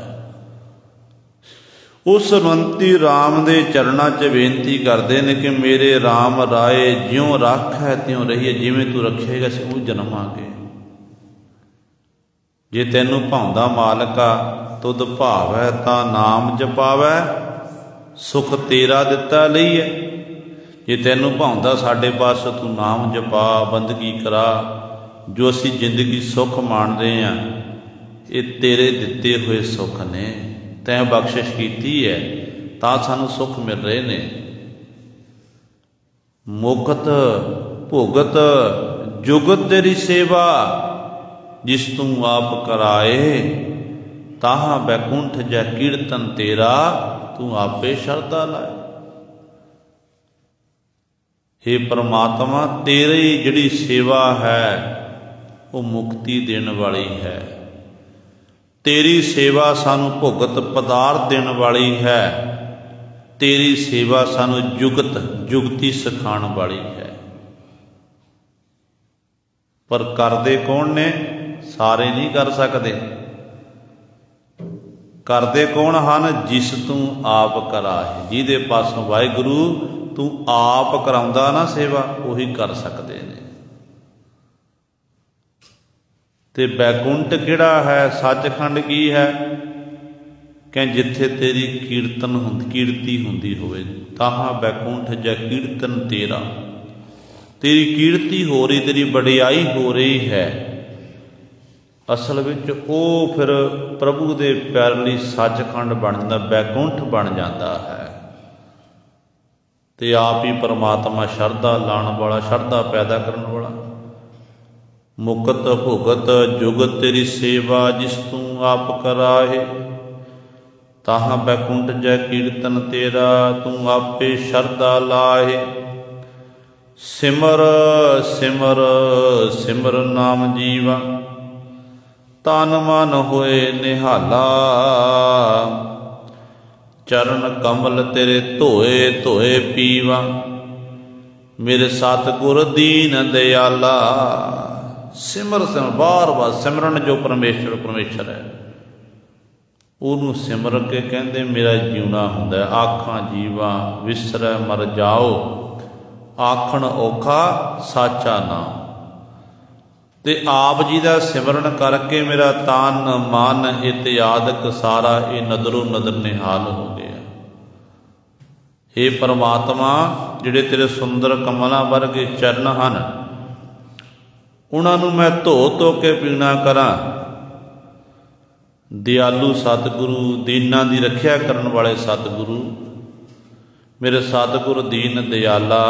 उस रमंती राम दे चरणों च बेनती करते हैं कि मेरे राम राय ज्यों रख है त्यों रहीए, जिवें तू रखेगा असीं उह जन्मांगे। जे तैनूं भाउंदा मालका तुध भावै तां नाम जपावै, सुख तेरा दिता लईऐ। जे तैनूं भाउंदा साडे पास तू नाम जपा, बंदगी करा, जो असीं जिंदगी सुख माण रहे हैं ये तेरे दिते हुए सुख ने, तैं बख्शिश कीती है तां सानूं सुख मिल रहे ने। मुकत भुगत जुगत तेरी सेवा, जिस तू आप कराए, ताहा बैकुंठ जै कीर्तन तेरा, तू आपे शरदा लाए। हे परमात्मा, तेरी जिहड़ी सेवा है वो मुक्ति देने वाली है, तेरी सेवा सानू भुगत पदार्थ देने वाली है, तेरी सेवा सानू जुगत जुगती सिखाने वाली है। पर करदे कौन ने? सारे नहीं कर सकते। करदे कौन हन? जिस तू आप कराए, जिहदे पासों वाहिगुरू तू आप कराउंदा ना सेवा, उही कर सकते हैं। ते बैकुंठ किहड़ा है? सचखंड की है? कह जिथे तेरी कीर्ति हुंदी होवे, ताहां बैकुंठ जै कीर्तन तेरा। तेरी कीर्ति हो रही, तेरी वडियाई हो रही है। असल विच वो फिर प्रभु दे प्यार लई सचखंड बन जांदा, बैकुंठ बन जाता है। ते आप ही परमात्मा शरधा लाने वाला, शरधा पैदा करने वाला। मुकत भुगत जुगत तेरी सेवा, जिस तू आप कराए, ताहां बैकुंठ जै कीर्तन तेरा, तू आपे शरधा लाए। सिमर सिमर सिमर नाम जीवा, तन मन होए निहाला। चरण कमल तेरे धोए धोए पीवा, मेरे सतगुर दीन दयाला। सिमर सिमर बार बार सिमरन जो परमेश्वर है, ਉਹਨੂੰ सिमर के कहते मेरा जीवना हुंदा। आखां जीवा विसरै मर जाओ, आखण औखा साचा नाम। ते आप जी का सिमरन करके मेरा तन मन इत्यादक सारा ये नदरों नदर निहाल हो गया। हे परमात्मा, जिहड़े तेरे सुंदर कमलों वर्गे चरण हैं, उन्होंने मैं धो धो के पीना करा। दयालु सतगुरु, दीनां दी रखिया करन वाले सतगुरु, मेरे सतगुरु दीन दयाला,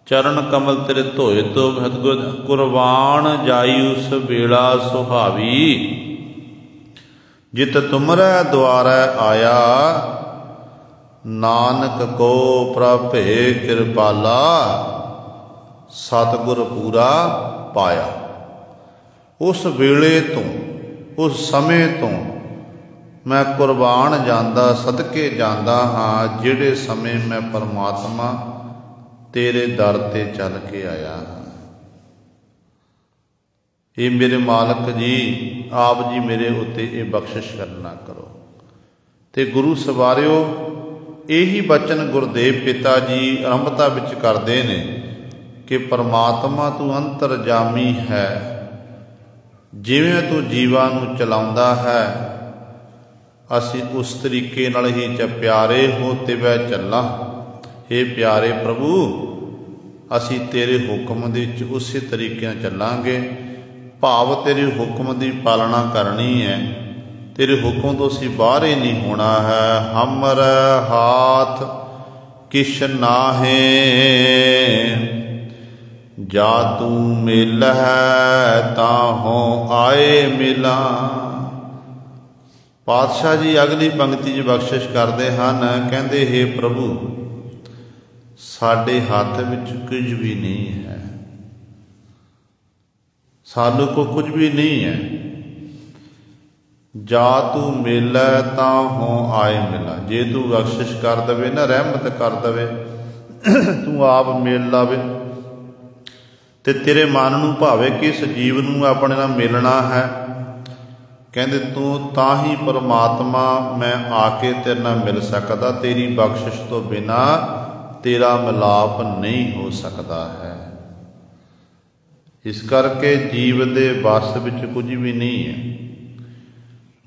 ਚਰਨ ਕਮਲ ਤੇਰੇ ਧੋਏ ਤੋ ਹਤਗੁਰ ਕੁਰਬਾਨ ਜਾਈ ਉਸ ਵੇਲਾ ਸੁਹਾਵੀ। ਜਿਤ ਤੁਮਰੈ ਦੁਆਰੈ ਆਇਆ ਨਾਨਕ ਕੋ ਪ੍ਰਭੇ ਕਿਰਪਾਲਾ। ਸਤਿਗੁਰ ਪੂਰਾ ਪਾਇਆ। ਉਸ ਵੇਲੇ ਤੋਂ ਉਸ ਸਮੇਂ ਤੋਂ ਮੈਂ ਕੁਰਬਾਨ ਜਾਂਦਾ ਸਦਕੇ ਜਾਂਦਾ ਹਾਂ ਜਿਹੜੇ ਸਮੇਂ ਮੈਂ ਪਰਮਾਤਮਾ ਤੇਰੇ ਦਰ ਤੇ ਚੱਲ ਕੇ ਆਇਆ ਹਾਂ। ਇਹ ਮੇਰੇ ਮਾਲਕ ਜੀ ਆਪ ਜੀ ਮੇਰੇ ਉੱਤੇ ਇਹ ਬਖਸ਼ਿਸ਼ ਕਰਨਾ ਕਰੋ। ਤੇ ਗੁਰੂ ਸਵਾਰਿਓ ਇਹੀ ਬਚਨ ਗੁਰਦੇਵ ਪਿਤਾ ਜੀ ਆਰੰਭਤਾ ਵਿੱਚ ਕਰਦੇ ਨੇ ਕਿ ਪਰਮਾਤਮਾ ਤੂੰ ਅੰਤਰਜਾਮੀ ਹੈ। ਜਿਵੇਂ ਤੂੰ ਜੀਵਾਂ ਨੂੰ ਚਲਾਉਂਦਾ ਹੈ ਅਸੀਂ ਉਸ ਤਰੀਕੇ ਨਾਲ ਹੀ ਪਿਆਰੇ ਹੋ ਤਿਵੈ ਚੱਲਾਂ। ਇਹ ਪਿਆਰੇ ਪ੍ਰਭੂ ਅਸੀਂ ਤੇਰੇ ਹੁਕਮ ਦੇ ਵਿੱਚ ਉਸੇ ਤਰੀਕੇ ਨਾਲ ਚੱਲਾਂਗੇ। ਭਾਵ ਤੇਰੇ ਹੁਕਮ ਦੀ ਪਾਲਣਾ ਕਰਨੀ ਹੈ। ਤੇਰੇ ਹੁਕਮ ਤੋਂ ਅਸੀਂ ਬਾਹਰ ਹੀ ਨਹੀਂ ਹੋਣਾ ਹੈ। ਹਮਰ ਹਾਥ ਕਿਛ ਨਾਹੇ ਜਾ ਤੂੰ ਮਿਲ ਹੈ ਤਾਂ ਹੋ ਆਏ ਮਿਲਾਂ। ਪਾਤਸ਼ਾਹ ਜੀ ਅਗਲੀ ਪੰਕਤੀ 'ਚ ਬਖਸ਼ਿਸ਼ ਕਰਦੇ ਹਨ, ਕਹਿੰਦੇ ਹੇ ਪ੍ਰਭੂ ਸਾਡੇ ਹੱਥ ਵਿੱਚ ਕੁਝ ਵੀ ਨਹੀਂ ਹੈ, ਸਾਨੂੰ ਕੋ ਕੁਝ ਵੀ ਨਹੀਂ ਹੈ। ਜਾ ਤੂੰ ਮਿਲੈ ਤਾਂ ਹੋ ਆਏ ਮਿਲਾਂ। ਜੇ ਤੂੰ ਬਖਸ਼ਿਸ਼ ਕਰ ਦੇਵੇ ਨਾ, ਰਹਿਮਤ ਕਰ ਦੇਵੇ, ਤੂੰ ਆਪ ਮਿਲ ਲਾਵੇ ਤੇ ਤੇਰੇ ਮਨ ਨੂੰ ਭਾਵੇ ਕਿ ਇਸ ਜੀਵ ਨੂੰ ਆਪਣੇ ਨਾਲ ਮਿਲਣਾ ਹੈ। ਕਹਿੰਦੇ ਤੂੰ ਤਾਂ ਹੀ ਪਰਮਾਤਮਾ ਮੈਂ ਆ ਕੇ ਤੇਰੇ ਨਾਲ ਮਿਲ ਸਕਦਾ। ਤੇਰੀ ਬਖਸ਼ਿਸ਼ ਤੋਂ ਬਿਨਾ ਤੇਰਾ ਮਿਲਾਪ ਨਹੀਂ ਹੋ ਸਕਦਾ ਹੈ। ਇਸ ਕਰਕੇ ਜੀਵ ਦੇ ਵੱਸ ਵਿੱਚ ਕੁਝ ਵੀ ਨਹੀਂ ਹੈ।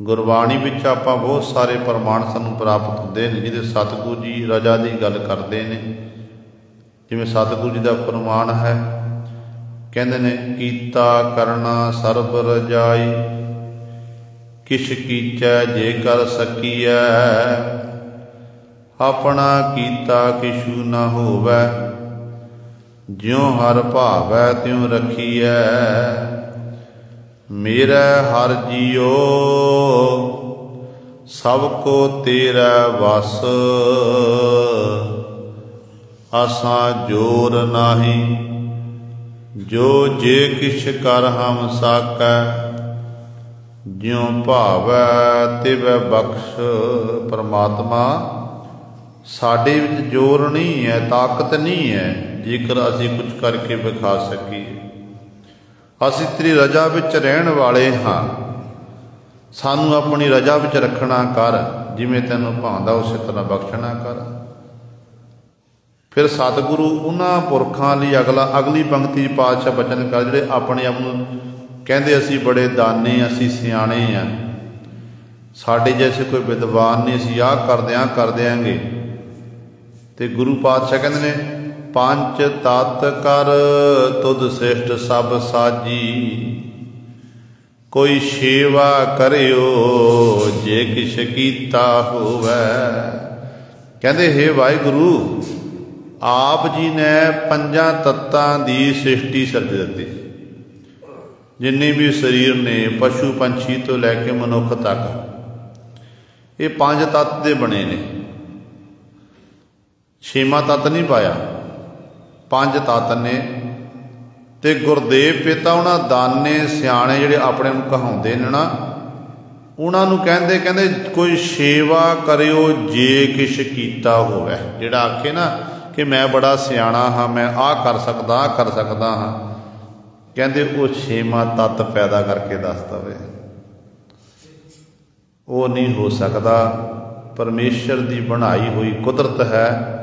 ਗੁਰਬਾਣੀ ਵਿੱਚ ਆਪਾਂ ਬਹੁਤ ਸਾਰੇ ਪ੍ਰਮਾਣ ਸਾਨੂੰ ਪ੍ਰਾਪਤ ਹੁੰਦੇ ਨੇ ਜਿਹਦੇ ਸਤਿਗੁਰੂ ਜੀ ਰਜਾ ਦੀ ਗੱਲ ਕਰਦੇ ਨੇ। ਜਿਵੇਂ ਸਤਿਗੁਰੂ ਜੀ ਦਾ ਪ੍ਰਮਾਣ ਹੈ, ਕਹਿੰਦੇ ਨੇ ਕੀਤਾ ਕਰਨਾ ਸਰਬ ਰਜਾਈ ਕਿਛ ਕੀਚੈ ਜੇ ਕਰ ਸਕੀਐ। ਆਪਣਾ ਕੀਤਾ ਕਿਛੂ ਨਾ ਹੋਵੈ ਜਿਉ ਹਰ ਭਾਵੈ ਤਿਉ ਰਖੀਐ। ਮੇਰਾ ਹਰ ਜੀਓ ਸਭ ਕੋ ਤੇਰਾ ਵਸ। ਅਸਾਂ ਜੋਰ ਨਾਹੀ ਜੋ ਜੇ ਕਿਛ ਕਰ ਹਮ ਸਾਕੈ। ਜਿਉ ਭਾਵੈ ਤਿਵੈ ਬਖਸ਼। ਪਰਮਾਤਮਾ ਸਾਡੇ ਵਿੱਚ ਜ਼ੋਰ ਨਹੀਂ ਹੈ, ਤਾਕਤ ਨਹੀਂ ਹੈ ਜੇਕਰ ਅਸੀਂ ਕੁਝ ਕਰਕੇ ਵਿਖਾ ਸਕੀਏ। ਅਸੀਂ ਤੇਰੀ ਰਜਾ ਵਿੱਚ ਰਹਿਣ ਵਾਲੇ ਹਾਂ, ਸਾਨੂੰ ਆਪਣੀ ਰਜਾ ਵਿੱਚ ਰੱਖਣਾ ਕਰ। ਜਿਵੇਂ ਤੈਨੂੰ ਭਾਉਂਦਾ ਉਸੇ ਤਰ੍ਹਾਂ ਬਖਸ਼ਣਾ ਕਰ। ਫਿਰ ਸਤਿਗੁਰੂ ਉਹਨਾਂ ਪੁਰਖਾਂ ਲਈ ਅਗਲੀ ਪੰਕਤੀ ਪਾਤਸ਼ਾਹ ਬਚਨ ਕਰ ਜਿਹੜੇ ਆਪਣੇ ਆਪ ਨੂੰ ਕਹਿੰਦੇ ਅਸੀਂ ਬੜੇ ਦਾਨੇ, ਅਸੀਂ ਸਿਆਣੇ ਹਾਂ, ਸਾਡੇ ਜੈਸੇ ਕੋਈ ਵਿਦਵਾਨ ਨਹੀਂ, ਅਸੀਂ ਆਹ ਕਰ ਦਿਆਂਗੇ। ਤੇ ਗੁਰੂ ਪਾਤਸ਼ਾਹ ਕਹਿੰਦੇ ਨੇ ਪੰਜ ਤਤ ਕਰ ਤੁਧ ਸ੍ਰਿਸ਼ਟ ਸਭ ਸਾਜੀ। ਕੋਈ ਸੇਵਾ ਕਰਿਓ ਜੇ ਕਿਛ ਕੀਤਾ ਹੋਵੈ। ਕਹਿੰਦੇ ਹੇ ਵਾਹਿਗੁਰੂ ਆਪ ਜੀ ਨੇ ਪੰਜਾਂ ਤੱਤਾਂ ਦੀ ਸ੍ਰਿਸ਼ਟੀ ਸਿਰਜ ਦਿੱਤੀ। ਜਿੰਨੇ ਵੀ ਸਰੀਰ ਨੇ ਪਸ਼ੂ ਪੰਛੀ ਤੋਂ ਲੈ ਕੇ ਮਨੁੱਖ ਤੱਕ ਇਹ ਪੰਜ ਤੱਤ ਦੇ ਬਣੇ ਨੇ। ਛੇਵਾਂ ਤੱਤ ਨਹੀਂ ਪਾਇਆ, ਪੰਜ ਤੱਤ ਨੇ। ਤੇ ਗੁਰਦੇਵ ਪਿਤਾ ਉਹਨਾਂ ਦਾਨੇ ਸਿਆਣੇ ਜਿਹੜੇ ਆਪਣੇ ਨੂੰ ਕਹਾਉਂਦੇ ਨੇ ਨਾ, ਉਹਨਾਂ ਨੂੰ ਕਹਿੰਦੇ ਕੋਈ ਸੇਵਾ ਕਰਿਓ ਜੇ ਕਿਛ ਕੀਤਾ ਹੋਵੇ। ਜਿਹੜਾ ਆਖੇ ਨਾ ਕਿ ਮੈਂ ਬੜਾ ਸਿਆਣਾ ਹਾਂ, ਮੈਂ ਆਹ ਕਰ ਸਕਦਾ ਹਾਂ, ਕਹਿੰਦੇ ਉਹ ਛੇਵਾਂ ਤੱਤ ਪੈਦਾ ਕਰਕੇ ਦੱਸ ਦਵੇ। ਉਹ ਨਹੀਂ ਹੋ ਸਕਦਾ। ਪਰਮੇਸ਼ਰ ਦੀ ਬਣਾਈ ਹੋਈ ਕੁਦਰਤ ਹੈ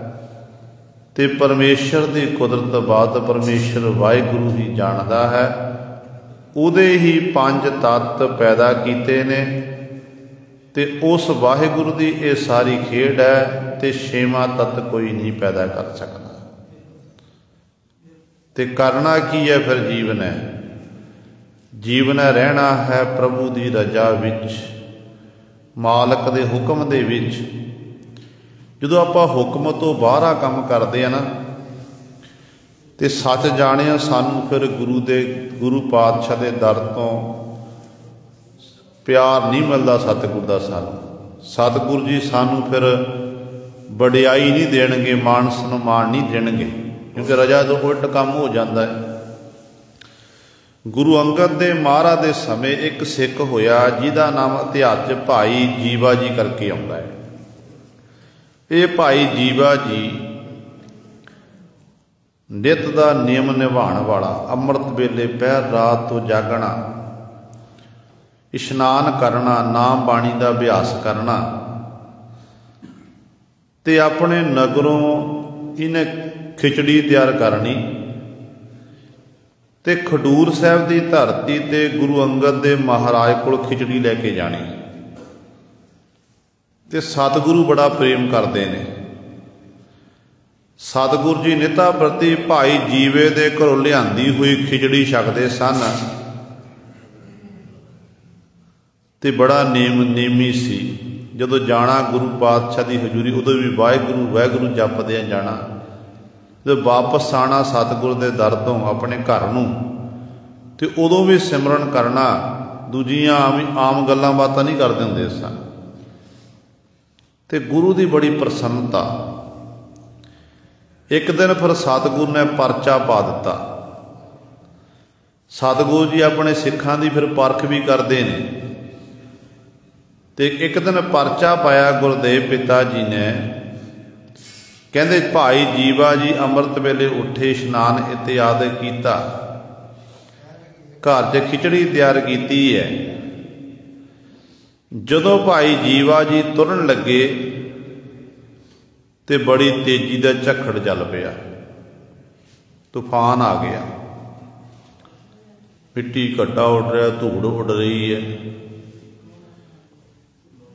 ਤੇ ਪਰਮੇਸ਼ਰ ਦੀ ਕੁਦਰਤ ਬਾਅਦ ਪਰਮੇਸ਼ਰ ਵਾਹਿਗੁਰੂ ਹੀ ਜਾਣਦਾ ਹੈ। ਉਹਦੇ ਹੀ ਪੰਜ ਤੱਤ ਪੈਦਾ ਕੀਤੇ ਨੇ ਤੇ ਉਸ ਵਾਹਿਗੁਰੂ ਦੀ ਇਹ ਸਾਰੀ ਖੇਡ ਹੈ ਤੇ ਛੇਵਾਂ ਤੱਤ ਕੋਈ ਨਹੀਂ ਪੈਦਾ ਕਰ ਸਕਦਾ। ਤੇ ਕਰਨਾ ਕੀ ਹੈ ਫਿਰ? ਜੀਵਨ ਹੈ ਰਹਿਣਾ ਹੈ ਪ੍ਰਭੂ ਦੀ ਰਜਾ ਵਿੱਚ, ਮਾਲਕ ਦੇ ਹੁਕਮ ਦੇ ਵਿੱਚ। ਜਦੋਂ ਆਪਾਂ ਹੁਕਮ ਤੋਂ ਬਾਹਰਾ ਕੰਮ ਕਰਦੇ ਆ ਨਾ, ਤੇ ਸੱਚ ਜਾਣਿਆ ਸਾਨੂੰ ਫਿਰ ਗੁਰੂ ਪਾਤਸ਼ਾਹ ਦੇ ਦਰ ਤੋਂ ਪਿਆਰ ਨਹੀਂ ਮਿਲਦਾ ਸਤਿਗੁਰ ਦਾ ਸਾਨੂੰ। ਸਤਿਗੁਰੂ ਜੀ ਸਾਨੂੰ ਫਿਰ ਵਡਿਆਈ ਨਹੀਂ ਦੇਣਗੇ, ਮਾਣ ਸਨਮਾਨ ਨਹੀਂ ਦੇਣਗੇ, ਕਿਉਂਕਿ ਰਜਾ ਤੋਂ ਉਲਟ ਕੰਮ ਹੋ ਜਾਂਦਾ ਹੈ। ਗੁਰੂ ਅੰਗਦ ਦੇ ਮਹਾਰਾਜ ਦੇ ਸਮੇਂ ਇੱਕ ਸਿੱਖ ਹੋਇਆ ਜਿਹਦਾ ਨਾਮ ਇਤਿਹਾਸ 'ਚ ਭਾਈ ਜੀਵਾ ਜੀ ਕਰਕੇ ਆਉਂਦਾ ਹੈ। ਇਹ ਭਾਈ ਜੀਵਾ ਜੀ ਨਿੱਤ ਦਾ ਨਿਯਮ ਨਿਭਾਉਣ ਵਾਲਾ, ਅੰਮ੍ਰਿਤ ਵੇਲੇ ਪਹਿਰ ਰਾਤ ਤੋਂ ਜਾਗਣਾ, ਇਸ਼ਨਾਨ ਕਰਨਾ, ਨਾਮ ਬਾਣੀ ਦਾ ਅਭਿਆਸ ਕਰਨਾ, ਤੇ ਆਪਣੇ ਨਗਰੋਂ ਇਹਨੇ ਖਿਚੜੀ ਤਿਆਰ ਕਰਨੀ ਤੇ ਖਡੂਰ ਸਾਹਿਬ ਦੀ ਧਰਤੀ ਤੇ ਗੁਰੂ ਅੰਗਦ ਦੇ ਮਹਾਰਾਜ ਕੋਲ ਖਿਚੜੀ ਲੈ ਕੇ ਜਾਣੀ। ਤੇ ਸਤਿਗੁਰੂ ਬੜਾ ਪ੍ਰੇਮ ਕਰਦੇ ਨੇ। ਸਤਿਗੁਰੂ ਜੀ ਨਿਤਾ ਪ੍ਰਤੀ ਭਾਈ ਜੀਵੇ ਦੇ ਘਰੋਂ ਲਿਆਂਦੀ ਹੋਈ ਖਿਚੜੀ ਛਕਦੇ ਸਨ ਤੇ ਬੜਾ ਨੇਮੀ ਸੀ। ਜਦੋਂ ਜਾਣਾ ਗੁਰੂ ਪਾਤਸ਼ਾਹ ਦੀ ਹਜ਼ੂਰੀ, ਉਦੋਂ ਵੀ ਵਾਹਿਗੁਰੂ ਵਾਹਿਗੁਰੂ ਜਪਦਿਆਂ ਜਾਣਾ। ਜਦੋਂ ਵਾਪਸ ਆਉਣਾ ਸਤਿਗੁਰੂ ਦੇ ਦਰ ਤੋਂ ਆਪਣੇ ਘਰ ਨੂੰ, ਤੇ ਉਦੋਂ ਵੀ ਸਿਮਰਨ ਕਰਨਾ। ਦੂਜੀਆਂ ਆਮ ਗੱਲਾਂ ਬਾਤਾਂ ਨਹੀਂ ਕਰਦੇ ਹੁੰਦੇ ਸਨ। ਤੇ ਗੁਰੂ ਦੀ ਬੜੀ ਪ੍ਰਸੰਨਤਾ। ਇੱਕ ਦਿਨ ਫਿਰ ਸਤਿਗੁਰੂ ਨੇ ਪਰਚਾ ਪਾ ਦਿੱਤਾ। ਸਤਿਗੁਰੂ ਜੀ ਆਪਣੇ ਸਿੱਖਾਂ ਦੀ ਫਿਰ ਪਰਖ ਵੀ ਕਰਦੇ ਨੇ। ਤੇ ਇੱਕ ਦਿਨ ਪਰਚਾ ਪਾਇਆ ਗੁਰਦੇਵ ਪਿਤਾ ਜੀ ਨੇ, ਕਹਿੰਦੇ ਭਾਈ ਜੀਵਾ ਜੀ ਅੰਮ੍ਰਿਤ ਵੇਲੇ ਉੱਠੇ, ਇਸ਼ਨਾਨ ਇਤਿਆਦਿ ਕੀਤਾ, ਘਰ 'ਚ ਖਿਚੜੀ ਤਿਆਰ ਕੀਤੀ ਹੈ। ਜਦੋਂ ਭਾਈ ਜੀਵਾ ਜੀ ਤੁਰਨ ਲੱਗੇ ਤੇ ਬੜੀ ਤੇਜ਼ੀ ਦਾ ਝੱਖੜ ਚੱਲ ਪਿਆ, ਤੂਫਾਨ ਆ ਗਿਆ, ਮਿੱਟੀ ਘੱਟਾ ਉੱਡ ਰਿਹਾ, ਧੂੜ ਉੱਡ ਰਹੀ ਹੈ।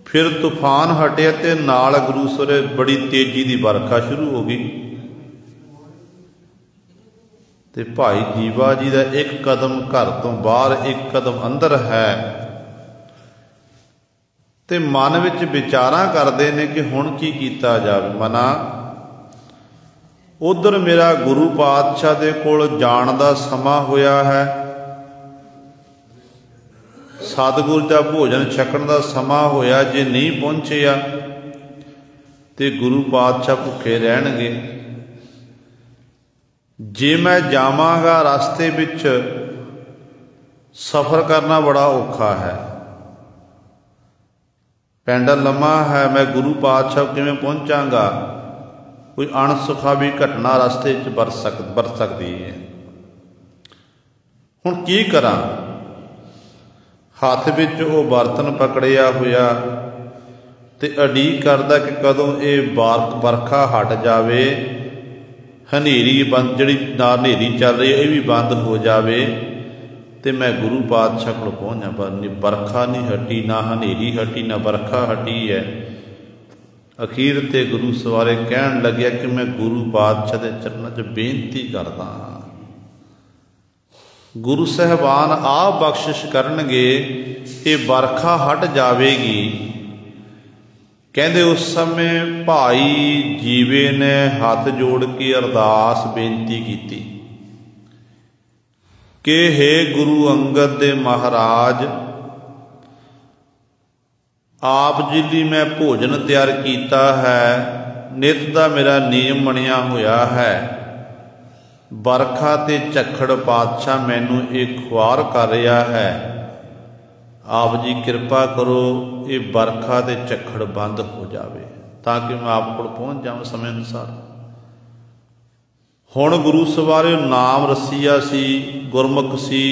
ਫਿਰ ਤੂਫਾਨ ਹਟਿਆ ਤੇ ਨਾਲ ਗੁਰੂ ਸਰੇ ਬੜੀ ਤੇਜ਼ੀ ਦੀ ਵਰਖਾ ਸ਼ੁਰੂ ਹੋ ਗਈ। ਤੇ ਭਾਈ ਜੀਵਾ ਜੀ ਦਾ ਇੱਕ ਕਦਮ ਘਰ ਤੋਂ ਬਾਹਰ, ਇੱਕ ਕਦਮ ਅੰਦਰ ਹੈ। ਤੇ ਮਨ ਵਿੱਚ ਵਿਚਾਰਾਂ ਕਰਦੇ ਨੇ ਕਿ ਹੁਣ ਕੀ ਕੀਤਾ ਜਾਵੇ। ਮਨਾ ਉਧਰ ਮੇਰਾ ਗੁਰੂ ਪਾਤਸ਼ਾਹ ਦੇ ਕੋਲ ਜਾਣ ਦਾ ਸਮਾਂ ਹੋਇਆ ਹੈ, ਸਤਿਗੁਰੂ ਦਾ ਭੋਜਨ ਛਕਣ ਦਾ ਸਮਾਂ ਹੋਇਆ। ਜੇ ਨਹੀਂ ਪਹੁੰਚਿਆ ਤੇ ਗੁਰੂ ਪਾਤਸ਼ਾਹ ਭੁੱਖੇ ਰਹਿਣਗੇ। ਜੇ ਮੈਂ ਜਾਵਾਂਗਾ ਰਸਤੇ ਵਿੱਚ ਸਫ਼ਰ ਕਰਨਾ ਬੜਾ ਔਖਾ ਹੈ, ਪਿੰਡ ਲੰਮਾ ਹੈ, ਮੈਂ ਗੁਰੂ ਪਾਤਸ਼ਾਹ ਕਿਵੇਂ ਪਹੁੰਚਾਂਗਾ। ਕੋਈ ਅਣਸੁਖਾਵੀ ਘਟਨਾ ਰਸਤੇ 'ਚ ਵਰਤ ਸਕਦੀ ਹੈ। ਹੁਣ ਕੀ ਕਰਾਂ। ਹੱਥ ਵਿੱਚ ਉਹ ਬਰਤਨ ਪਕੜਿਆ ਹੋਇਆ ਤੇ ਉਡੀਕ ਕਰਦਾ ਕਿ ਕਦੋਂ ਇਹ ਵਰਖਾ ਹਟ ਜਾਵੇ, ਹਨੇਰੀ ਬੰਦ, ਜਿਹੜੀ ਨਾਲ ਹਨੇਰੀ ਚੱਲ ਰਹੀ ਇਹ ਵੀ ਬੰਦ ਹੋ ਜਾਵੇ ਤੇ ਮੈਂ ਗੁਰੂ ਪਾਤਸ਼ਾਹ ਕੋਲ ਪਹੁੰਚ ਜਾ। ਪਰ ਵਰਖਾ ਨਹੀਂ ਹਟੀ, ਨਾ ਹਨੇਰੀ ਹਟੀ, ਨਾ ਵਰਖਾ ਹਟੀ ਹੈ। ਅਖੀਰ ਤੇ ਗੁਰੂ ਸਵਾਰੇ ਕਹਿਣ ਲੱਗਿਆ ਕਿ ਮੈਂ ਗੁਰੂ ਪਾਤਸ਼ਾਹ ਦੇ ਚਰਨਾਂ 'ਚ ਬੇਨਤੀ ਕਰਦਾ ਹਾਂ, ਗੁਰੂ ਸਾਹਿਬਾਨ ਆਪ ਬਖਸ਼ਿਸ਼ ਕਰਨਗੇ, ਇਹ ਵਰਖਾ ਹਟ ਜਾਵੇਗੀ। ਕਹਿੰਦੇ ਉਸ ਸਮੇਂ ਭਾਈ ਜੀਵੇ ਨੇ ਹੱਥ ਜੋੜ ਕੇ ਅਰਦਾਸ ਬੇਨਤੀ ਕੀਤੀ ਕਿ ਹੇ ਗੁਰੂ ਅੰਗਦ ਦੇ ਮਹਾਰਾਜ, ਆਪ ਜੀ ਲਈ ਮੈਂ ਭੋਜਨ ਤਿਆਰ ਕੀਤਾ ਹੈ, ਨਿਤ ਦਾ ਮੇਰਾ ਨਿਯਮ ਬਣਿਆ ਹੋਇਆ ਹੈ। ਵਰਖਾ ਤੇ ਝੱਖੜ ਪਾਤਸ਼ਾਹ ਮੈਨੂੰ ਇਹ ਖੁਆਰ ਕਰ ਰਿਹਾ ਹੈ। ਆਪ ਜੀ ਕਿਰਪਾ ਕਰੋ, ਇਹ ਵਰਖਾ ਤੇ ਝੱਖੜ ਬੰਦ ਹੋ ਜਾਵੇ ਤਾਂ ਕਿ ਮੈਂ ਆਪ ਕੋਲ ਪਹੁੰਚ ਜਾਵਾਂ ਸਮੇਂ ਅਨੁਸਾਰ। ਹੁਣ ਗੁਰੂ ਸਵਾਰੇ ਨਾਮ ਰਸੀਆ ਸੀ, ਗੁਰਮੁਖ ਸੀ।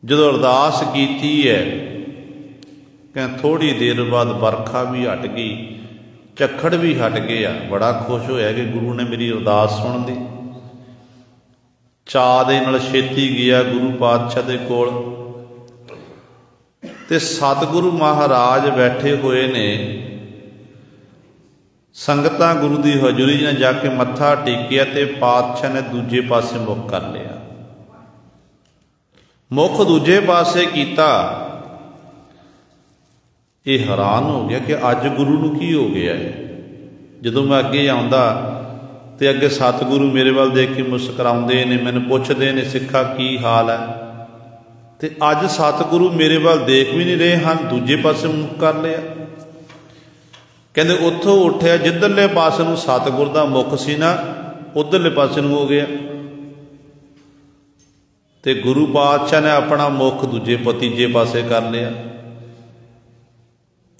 ਜਦੋਂ ਅਰਦਾਸ ਕੀਤੀ ਹੈ, ਕਹਿੰਦੇ ਥੋੜ੍ਹੀ ਦੇਰ ਬਾਅਦ ਵਰਖਾ ਵੀ ਹਟ ਗਈ, ਝੱਖੜ ਵੀ ਹਟ ਗਏ ਆ। ਬੜਾ ਖੁਸ਼ ਹੋਇਆ ਕਿ ਗੁਰੂ ਨੇ ਮੇਰੀ ਅਰਦਾਸ ਸੁਣ ਲਈ। ਚਾਅ ਦੇ ਨਾਲ ਛੇਤੀ ਗਿਆ ਗੁਰੂ ਪਾਤਸ਼ਾਹ ਦੇ ਕੋਲ ਤੇ ਸਤਿਗੁਰੂ ਮਹਾਰਾਜ ਬੈਠੇ ਹੋਏ ਨੇ। ਸੰਗਤਾਂ ਗੁਰੂ ਦੀ ਹਜ਼ੂਰੀ 'ਚ ਜਾ ਕੇ ਮੱਥਾ ਟੇਕਿਆ ਤੇ ਪਾਤਸ਼ਾਹ ਨੇ ਦੂਜੇ ਪਾਸੇ ਮੁੱਖ ਕਰ ਲਿਆ। ਮੁੱਖ ਦੂਜੇ ਪਾਸੇ ਕੀਤਾ। ਇਹ ਹੈਰਾਨ ਹੋ ਗਿਆ ਕਿ ਅੱਜ ਗੁਰੂ ਨੂੰ ਕੀ ਹੋ ਗਿਆ ਹੈ। ਜਦੋਂ ਮੈਂ ਅੱਗੇ ਆਉਂਦਾ ਤੇ ਅੱਗੇ ਸਤਿਗੁਰੂ ਮੇਰੇ ਵੱਲ ਦੇਖ ਕੇ ਮੁਸਕਰਾਉਂਦੇ ਨੇ, ਮੈਨੂੰ ਪੁੱਛਦੇ ਨੇ ਸਿੱਖਾ ਕੀ ਹਾਲ ਹੈ। ਤੇ ਅੱਜ ਸਤਿਗੁਰੂ ਮੇਰੇ ਵੱਲ ਦੇਖ ਵੀ ਨਹੀਂ ਰਹੇ ਹਨ, ਦੂਜੇ ਪਾਸੇ ਮੁੱਖ ਕਰ ਲਿਆ। ਕਹਿੰਦੇ ਉੱਥੋਂ ਉੱਠਿਆ, ਜਿੱਧਰਲੇ ਪਾਸੇ ਨੂੰ ਸਤਿਗੁਰ ਦਾ ਮੁੱਖ ਸੀ ਨਾ, ਉੱਧਰਲੇ ਪਾਸੇ ਨੂੰ ਹੋ ਗਿਆ। ਤੇ ਗੁਰੂ ਪਾਤਸ਼ਾਹ ਨੇ ਆਪਣਾ ਮੁੱਖ ਦੂਜੇ ਤੀਜੇ ਪਾਸੇ ਕਰ ਲਿਆ।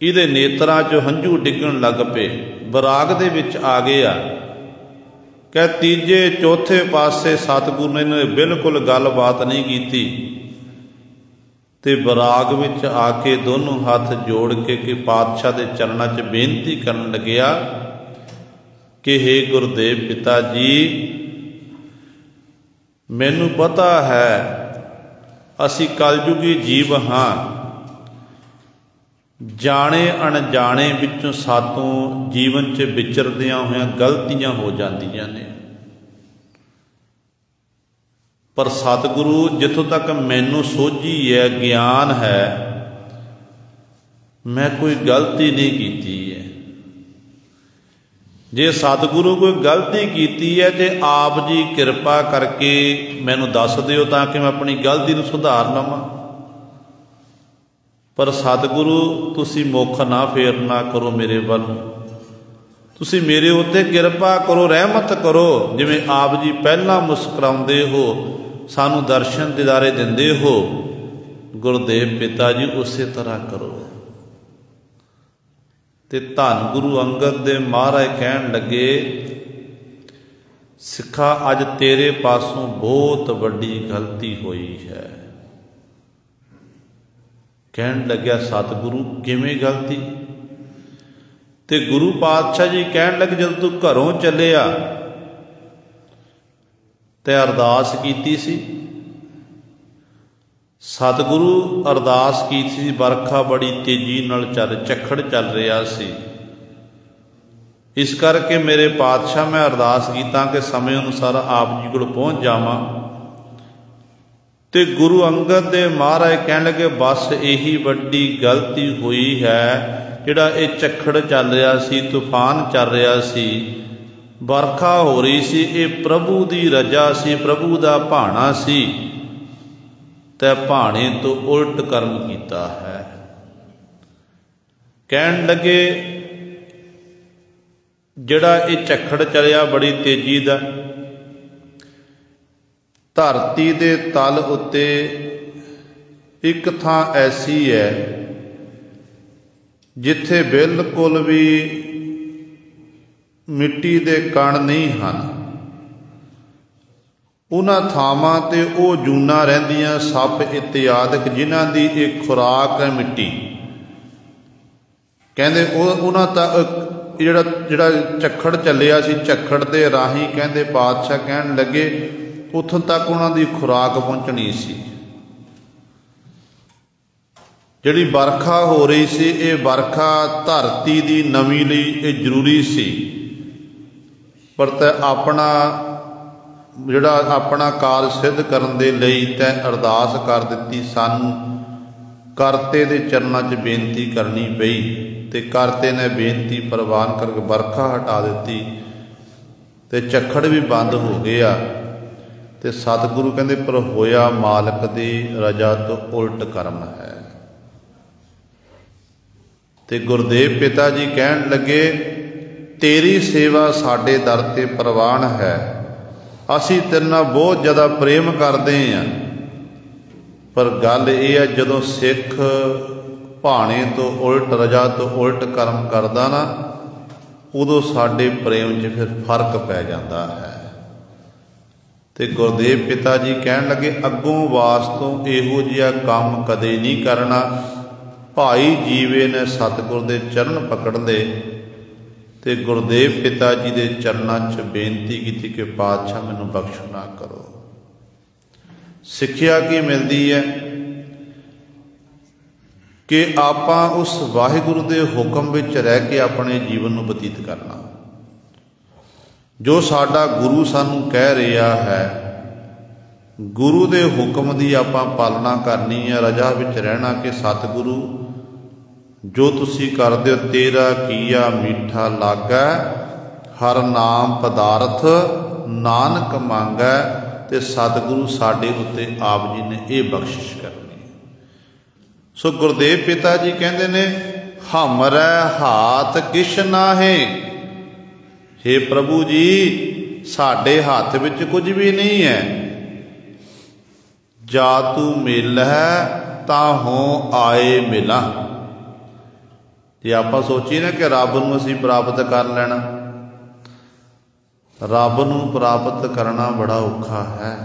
ਇਹਦੇ ਨੇਤਰਾਂ 'ਚੋਂ ਹੰਝੂ ਡਿੱਗਣ ਲੱਗ ਪਏ, ਵਿਰਾਗ ਦੇ ਵਿੱਚ ਆ ਗਏ ਆ। ਕਿ ਤੀਜੇ ਚੌਥੇ ਪਾਸੇ ਸਤਿਗੁਰੂ ਨੇ ਬਿਲਕੁਲ ਗੱਲਬਾਤ ਨਹੀਂ ਕੀਤੀ ਤੇ ਵਿਰਾਗ ਵਿੱਚ ਆ ਕੇ ਦੋਨੋਂ ਹੱਥ ਜੋੜ ਕੇ ਕਿ ਪਾਤਸ਼ਾਹ ਦੇ ਚਰਨਾਂ 'ਚ ਬੇਨਤੀ ਕਰਨ ਲੱਗਿਆ ਕਿ ਹੇ ਗੁਰਦੇਵ ਪਿਤਾ ਜੀ, ਮੈਨੂੰ ਪਤਾ ਹੈ ਅਸੀਂ ਕਲਯੁਗੀ ਜੀਵ ਹਾਂ, ਜਾਣੇ ਅਣਜਾਣੇ ਵਿੱਚੋਂ ਸਾਤੋਂ ਜੀਵਨ 'ਚ ਵਿਚਰਦਿਆਂ ਹੋਇਆਂ ਗਲਤੀਆਂ ਹੋ ਜਾਂਦੀਆਂ ਨੇ। ਪਰ ਸਤਿਗੁਰੂ, ਜਿੱਥੋਂ ਤੱਕ ਮੈਨੂੰ ਸੋਝੀ ਹੈ, ਗਿਆਨ ਹੈ, ਮੈਂ ਕੋਈ ਗਲਤੀ ਨਹੀਂ ਕੀਤੀ ਹੈ। ਜੇ ਸਤਿਗੁਰੂ ਕੋਈ ਗਲਤੀ ਕੀਤੀ ਹੈ ਤੇ ਆਪ ਜੀ ਕਿਰਪਾ ਕਰਕੇ ਮੈਨੂੰ ਦੱਸ ਦਿਓ ਤਾਂ ਕਿ ਮੈਂ ਆਪਣੀ ਗਲਤੀ ਨੂੰ ਸੁਧਾਰ ਲਵਾਂ। ਪਰ ਸਤਿਗੁਰੂ, ਤੁਸੀਂ ਮੁੱਖ ਨਾ ਫੇਰਨਾ ਕਰੋ ਮੇਰੇ ਵੱਲ, ਤੁਸੀਂ ਮੇਰੇ ਉੱਤੇ ਕਿਰਪਾ ਕਰੋ, ਰਹਿਮਤ ਕਰੋ। ਜਿਵੇਂ ਆਪ ਜੀ ਪਹਿਲਾਂ ਮੁਸਕਰਾਉਂਦੇ ਹੋ, ਸਾਨੂੰ ਦਰਸ਼ਨ ਦਿਦਾਰੇ ਦਿੰਦੇ ਹੋ, ਗੁਰਦੇਵ ਪਿਤਾ ਜੀ ਉਸੇ ਤਰ੍ਹਾਂ ਕਰੋ। ਤੇ ਧੰਨ ਗੁਰੂ ਅੰਗਦ ਦੇ ਮਹਾਰਾਜ ਕਹਿਣ ਲੱਗੇ, ਸਿੱਖਾ ਅੱਜ ਤੇਰੇ ਪਾਸੋਂ ਬਹੁਤ ਵੱਡੀ ਗਲਤੀ ਹੋਈ ਹੈ। ਕਹਿਣ ਲੱਗਿਆ ਸਤਿਗੁਰੂ, ਕਿਵੇਂ ਗਲਤੀ? ਤੇ ਗੁਰੂ ਪਾਤਸ਼ਾਹ ਜੀ ਕਹਿਣ ਲੱਗੇ, ਜਦੋਂ ਤੂੰ ਘਰੋਂ ਚੱਲਿਆ ਤੇ ਅਰਦਾਸ ਕੀਤੀ ਸੀ, ਸਤਿਗੁਰੂ ਅਰਦਾਸ ਕੀਤੀ ਸੀ, ਵਰਖਾ ਬੜੀ ਤੇਜ਼ੀ ਨਾਲ ਝੱਖੜ ਚੱਲ ਰਿਹਾ ਸੀ, ਇਸ ਕਰਕੇ ਮੇਰੇ ਪਾਤਸ਼ਾਹ ਮੈਂ ਅਰਦਾਸ ਕੀਤਾ ਕਿ ਸਮੇਂ ਅਨੁਸਾਰ ਆਪ ਜੀ ਕੋਲ ਪਹੁੰਚ ਜਾਵਾਂ। ਤੇ ਗੁਰੂ ਅੰਗਦ ਦੇ ਮਹਾਰਾਜ ਕਹਿਣ ਲੱਗੇ, ਬਸ ਇਹੀ ਵੱਡੀ ਗਲਤੀ ਹੋਈ ਹੈ, ਜਿਹੜਾ ਇਹ ਝੱਖੜ ਚੱਲ ਰਿਹਾ ਸੀ, ਤੂਫਾਨ ਚੱਲ ਰਿਹਾ ਸੀ, ਵਰਖਾ ਹੋ ਰਹੀ ਸੀ, ਇਹ ਪ੍ਰਭੂ ਦੀ ਰਜਾ ਸੀ, ਪ੍ਰਭੂ ਦਾ ਭਾਣਾ ਸੀ, ਤੇ ਭਾਣੇ ਤੋਂ ਉਲਟ ਕਰਮ ਕੀਤਾ ਹੈ। ਕਹਿਣ ਲੱਗੇ, ਜਿਹੜਾ ਇਹ ਝੱਖੜ ਚੱਲਿਆ ਬੜੀ ਤੇਜ਼ੀ ਦਾ, ਧਰਤੀ ਦੇ ਤਲ ਉੱਤੇ ਇੱਕ ਥਾਂ ਐਸੀ ਹੈ ਜਿੱਥੇ ਬਿਲਕੁਲ ਵੀ ਮਿੱਟੀ ਦੇ ਕਣ ਨਹੀਂ ਹਨ। ਉਹਨਾਂ ਥਾਵਾਂ ਤੇ ਉਹ ਜੂਨਾਂ ਰਹਿੰਦੀਆਂ, ਸੱਪ ਇਤਿਆਦਿਕ, ਜਿਨ੍ਹਾਂ ਦੀ ਇਹ ਖੁਰਾਕ ਹੈ ਮਿੱਟੀ। ਕਹਿੰਦੇ ਉਹਨਾਂ ਤਾਂ ਜਿਹੜਾ ਝੱਖੜ ਚੱਲਿਆ ਸੀ, ਝੱਖੜ ਦੇ ਰਾਹੀਂ ਕਹਿੰਦੇ ਪਾਤਸ਼ਾਹ ਕਹਿਣ ਲੱਗੇ ਉੱਥੋਂ ਤੱਕ ਉਹਨਾਂ ਦੀ ਖੁਰਾਕ ਪਹੁੰਚਣੀ ਸੀ। ਜਿਹੜੀ ਵਰਖਾ ਹੋ ਰਹੀ ਸੀ, ਇਹ ਵਰਖਾ ਧਰਤੀ ਦੀ ਨਮੀ ਲਈ ਇਹ ਜ਼ਰੂਰੀ ਸੀ, ਪਰ ਤੈਂ ਆਪਣਾ ਕਾਰਜ ਸਿੱਧ ਕਰਨ ਦੇ ਲਈ ਤੈਂ ਅਰਦਾਸ ਕਰ ਦਿੱਤੀ। ਸਾਨੂੰ ਕਰਤੇ ਦੇ ਚਰਨਾਂ 'ਚ ਬੇਨਤੀ ਕਰਨੀ ਪਈ ਤੇ ਕਰਤੇ ਨੇ ਬੇਨਤੀ ਪ੍ਰਵਾਨ ਕਰਕੇ ਵਰਖਾ ਹਟਾ ਦਿੱਤੀ ਤੇ ਝੱਖੜ ਵੀ ਬੰਦ ਹੋ ਗਿਆ। ਤੇ ਸਤਿਗੁਰੂ ਕਹਿੰਦੇ, ਪਰ ਹੋਇਆ ਮਾਲਕ ਦੀ ਰਜਾ ਤੋਂ ਉਲਟ ਕਰਮ ਹੈ। ਤੇ ਗੁਰਦੇਵ ਪਿਤਾ ਜੀ ਕਹਿਣ ਲੱਗੇ, ਤੇਰੀ ਸੇਵਾ ਸਾਡੇ ਦਰ ਤੇ ਪ੍ਰਵਾਨ ਹੈ, ਅਸੀਂ ਤੇਰੇ ਨਾਲ ਬਹੁਤ ਜ਼ਿਆਦਾ ਪ੍ਰੇਮ ਕਰਦੇ ਹਾਂ। ਪਰ ਗੱਲ ਇਹ ਹੈ, ਜਦੋਂ ਸਿੱਖ ਭਾਣੇ ਤੋਂ ਉਲਟ, ਰਜਾ ਤੋਂ ਉਲਟ ਕਰਮ ਕਰਦਾ ਨਾ, ਉਦੋਂ ਸਾਡੇ ਪ੍ਰੇਮ 'ਚ ਫਿਰ ਫਰਕ ਪੈ ਜਾਂਦਾ ਹੈ। ਤੇ ਗੁਰਦੇਵ ਪਿਤਾ ਜੀ ਕਹਿਣ ਲੱਗੇ, ਅੱਗੋਂ ਵਾਸਤੋਂ ਇਹੋ ਜਿਹਾ ਕੰਮ ਕਦੇ ਨਹੀਂ ਕਰਨਾ। ਭਾਈ ਜੀਵੇ ਨੇ ਸਤਿਗੁਰ ਦੇ ਚਰਨ ਪਕੜ ਲਏ ਤੇ ਗੁਰਦੇਵ ਪਿਤਾ ਜੀ ਦੇ ਚਰਨਾਂ 'ਚ ਬੇਨਤੀ ਕੀਤੀ ਕਿ ਪਾਤਸ਼ਾਹ ਮੈਨੂੰ ਬਖਸ਼ ਨਾ ਕਰੋ। ਸਿੱਖਿਆ ਕੀ ਮਿਲਦੀ ਹੈ ਕਿ ਆਪਾਂ ਉਸ ਵਾਹਿਗੁਰੂ ਦੇ ਹੁਕਮ ਵਿੱਚ ਰਹਿ ਕੇ ਆਪਣੇ ਜੀਵਨ ਨੂੰ ਬਤੀਤ ਕਰਨਾ। ਜੋ ਸਾਡਾ ਗੁਰੂ ਸਾਨੂੰ ਕਹਿ ਰਿਹਾ ਹੈ, ਗੁਰੂ ਦੇ ਹੁਕਮ ਦੀ ਆਪਾਂ ਪਾਲਣਾ ਕਰਨੀ ਹੈ, ਰਜਾ ਵਿੱਚ ਰਹਿਣਾ ਕਿ ਸਤਿਗੁਰੂ ਜੋ ਤੁਸੀਂ ਕਰਦੇ ਹੋ ਤੇਰਾ ਕੀਆ ਮੀਠਾ ਲਾਗੈ, ਹਰ ਨਾਮ ਪਦਾਰਥ ਨਾਨਕ ਮੰਗੈ। ਤੇ ਸਤਿਗੁਰੂ ਸਾਡੇ ਉੱਤੇ ਆਪ ਜੀ ਨੇ ਇਹ ਬਖਸ਼ਿਸ਼ ਕਰਨੀ। ਸੋ ਗੁਰਦੇਵ ਪਿਤਾ ਜੀ ਕਹਿੰਦੇ ਨੇ, ਹਮਰੈ ਹਾਥ ਕਿਛ ਨਾਹੀ। ਹੇ ਪ੍ਰਭੂ ਜੀ, ਸਾਡੇ ਹੱਥ ਵਿੱਚ ਕੁਝ ਵੀ ਨਹੀਂ ਹੈ। ਜਾ ਤੂੰ ਮਿਲਹਿ ਤਾਂ ਹੋ ਆਏ ਮਿਲਾਂ। ਜੇ ਆਪਾਂ ਸੋਚੀਏ ਨਾ ਕਿ ਰੱਬ ਨੂੰ ਅਸੀਂ ਪ੍ਰਾਪਤ ਕਰ ਲੈਣਾ, ਰੱਬ ਨੂੰ ਪ੍ਰਾਪਤ ਕਰਨਾ ਬੜਾ ਔਖਾ ਹੈ।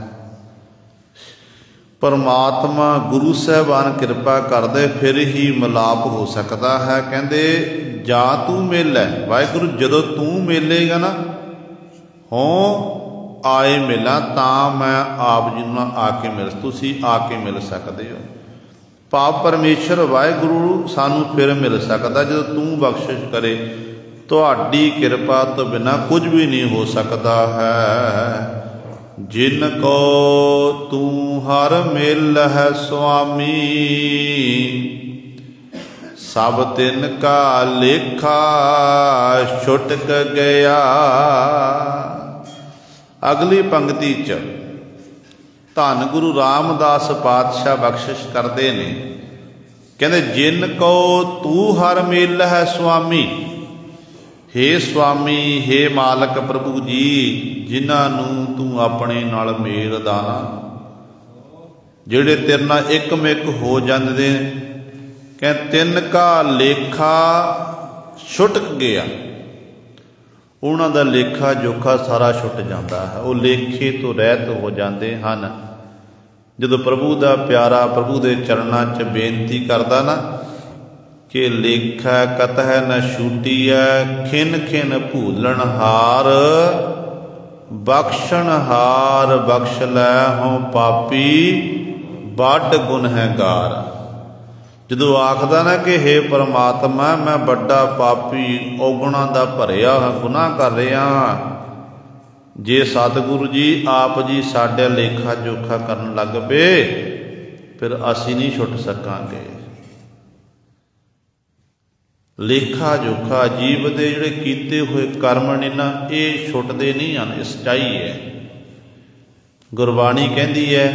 ਪਰਮਾਤਮਾ ਗੁਰੂ ਸਾਹਿਬਾਨ ਕਿਰਪਾ ਕਰਦੇ ਫਿਰ ਹੀ ਮਿਲਾਪ ਹੋ ਸਕਦਾ ਹੈ। ਕਹਿੰਦੇ ਜਾ ਤੂੰ ਮਿਲੈ, ਵਾਹਿਗੁਰੂ ਜਦੋਂ ਤੂੰ ਮਿਲੇਗਾ ਨਾ, ਹੋ ਆਏ ਮਿਲਾਂ, ਤਾਂ ਮੈਂ ਆਪ ਜੀ ਨੂੰ ਆ ਕੇ ਮਿਲ, ਤੁਸੀਂ ਆ ਕੇ ਮਿਲ ਸਕਦੇ ਹੋ। ਪਾਪ ਪਰਮੇਸ਼ਰ ਵਾਹਿਗੁਰੂ ਸਾਨੂੰ ਫਿਰ ਮਿਲ ਸਕਦਾ ਜਦੋਂ ਤੂੰ ਬਖਸ਼ਿਸ਼ ਕਰੇ। ਤੁਹਾਡੀ ਕਿਰਪਾ ਤੋਂ ਬਿਨਾਂ ਕੁਝ ਵੀ ਨਹੀਂ ਹੋ ਸਕਦਾ ਹੈ। ਜਿਨ ਕੋ ਤੂੰ ਹਰ ਮਿਲ ਹੈ ਸੁਆਮੀ, ਸਭ ਤਿਨ ਕਾ ਲੇਖਾ ਛੁਟਕ ਗਿਆ। ਅਗਲੀ ਪੰਕਤੀ 'ਚ ਧੰਨ ਗੁਰੂ ਰਾਮਦਾਸ ਪਾਤਸ਼ਾਹ ਬਖਸ਼ਿਸ਼ ਕਰਦੇ ਨੇ, ਕਹਿੰਦੇ ਜਿਨ ਕੋ ਤੂੰ ਹਰ ਮਿਲ ਹੈ ਸੁਆਮੀ। ਹੇ ਸੁਆਮੀ, ਹੇ ਮਾਲਕ ਪ੍ਰਭੂ ਜੀ, ਜਿਨ੍ਹਾਂ ਨੂੰ ਤੂੰ ਆਪਣੇ ਨਾਲ ਮੇਲ ਦਾਣਾ, ਜਿਹੜੇ ਤੇਰੇ ਨਾਲ ਇੱਕਮਿਕ ਹੋ ਜਾਂਦੇ ਨੇ, ਕਹਿੰਦੇ ਤਿੰਨ ਕਾ ਲੇਖਾ ਛੁਟਕ ਗਿਆ। ਉਹਨਾਂ ਦਾ ਲੇਖਾ ਜੋਖਾ ਸਾਰਾ ਛੁੱਟ ਜਾਂਦਾ ਹੈ, ਉਹ ਲੇਖੇ ਤੋਂ ਰਹਿਤ ਹੋ ਜਾਂਦੇ ਹਨ। ਜਦੋਂ ਪ੍ਰਭੂ ਦਾ ਪਿਆਰਾ ਪ੍ਰਭੂ ਦੇ ਚਰਨਾਂ 'ਚ ਬੇਨਤੀ ਕਰਦਾ ਨਾ ਕਿ ਲੇਖਾ ਕਤਹਿ ਨ ਛੂਟੀਐ, ਖਿਨ ਖਿਨ ਭੂਲਣ ਹਾਰ, ਬਖਸ਼ਣ ਹਾਰ ਬਖਸ਼ ਲੈ ਹੋਂ ਪਾਪੀ, ਵੱਡ ਗੁਨਹਗਾਰ। ਜਦੋਂ ਆਖਦਾ ਨਾ ਕਿ ਹੇ ਪਰਮਾਤਮਾ, ਮੈਂ ਵੱਡਾ ਪਾਪੀ ਔਗੁਣਾਂ ਦਾ ਭਰਿਆ ਗੁਨਾਹ ਕਰ ਰਿਹਾ, ਜੇ ਸਤਿਗੁਰੂ ਜੀ ਆਪ ਜੀ ਸਾਡਾ ਲੇਖਾ ਜੋਖਾ ਕਰਨ ਲੱਗ ਪਏ ਫਿਰ ਅਸੀਂ ਨਹੀਂ ਛੁੱਟ ਸਕਾਂਗੇ। ਲੇਖਾ ਜੋਖਾ ਜੀਵ ਦੇ ਜਿਹੜੇ ਕੀਤੇ ਹੋਏ ਕਰਮ ਨੇ ਨਾ, ਇਹ ਛੁੱਟਦੇ ਨਹੀਂ ਹਨ, ਇਹ ਸੱਚਾਈ ਹੈ। ਗੁਰਬਾਣੀ ਕਹਿੰਦੀ ਹੈ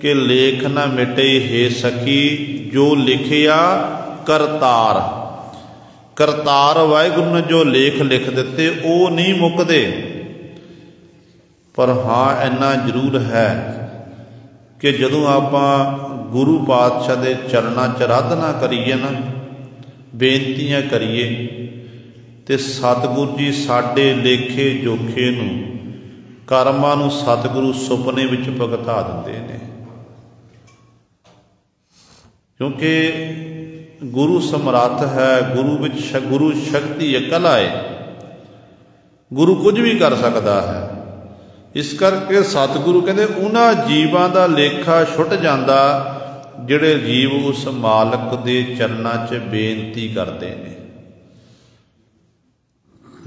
ਕਿ ਲੇਖ ਨਾ ਮਿਟੇ ਹੇ ਸਖੀ, ਜੋ ਲਿਖਿਆ ਕਰਤਾਰ। ਕਰਤਾਰ ਵਾਹਿਗੁਰੂ ਨੇ ਜੋ ਲੇਖ ਲਿਖ ਦਿੱਤੇ ਉਹ ਨਹੀਂ ਮੁੱਕਦੇ। ਪਰ ਹਾਂ ਇੰਨਾ ਜ਼ਰੂਰ ਹੈ ਕਿ ਜਦੋਂ ਆਪਾਂ ਗੁਰੂ ਪਾਤਸ਼ਾਹ ਦੇ ਚਰਨਾਂ 'ਚ ਆਰਾਧਨਾ ਕਰੀਏ ਨਾ, ਬੇਨਤੀਆਂ ਕਰੀਏ, ਤੇ ਸਤਿਗੁਰੂ ਜੀ ਸਾਡੇ ਲੇਖੇ ਜੋਖੇ ਨੂੰ, ਕਰਮਾਂ ਨੂੰ ਸਤਿਗੁਰੂ ਸੁਪਨੇ ਵਿੱਚ ਭੁਗਤਾ ਦਿੰਦੇ ਨੇ। ਕਿਉਂਕਿ ਗੁਰੂ ਸਮਰੱਥ ਹੈ, ਗੁਰੂ ਵਿੱਚ ਗੁਰੂ ਸ਼ਕਤੀ ਅਕਲ ਆਏ, ਗੁਰੂ ਕੁਝ ਵੀ ਕਰ ਸਕਦਾ ਹੈ। ਇਸ ਕਰਕੇ ਸਤਿਗੁਰੂ ਕਹਿੰਦੇ ਉਹਨਾਂ ਜੀਵਾਂ ਦਾ ਲੇਖਾ ਛੁੱਟ ਜਾਂਦਾ ਜਿਹੜੇ ਜੀਵ ਉਸ ਮਾਲਕ ਦੇ ਚਰਨਾਂ 'ਚ ਬੇਨਤੀ ਕਰਦੇ ਨੇ।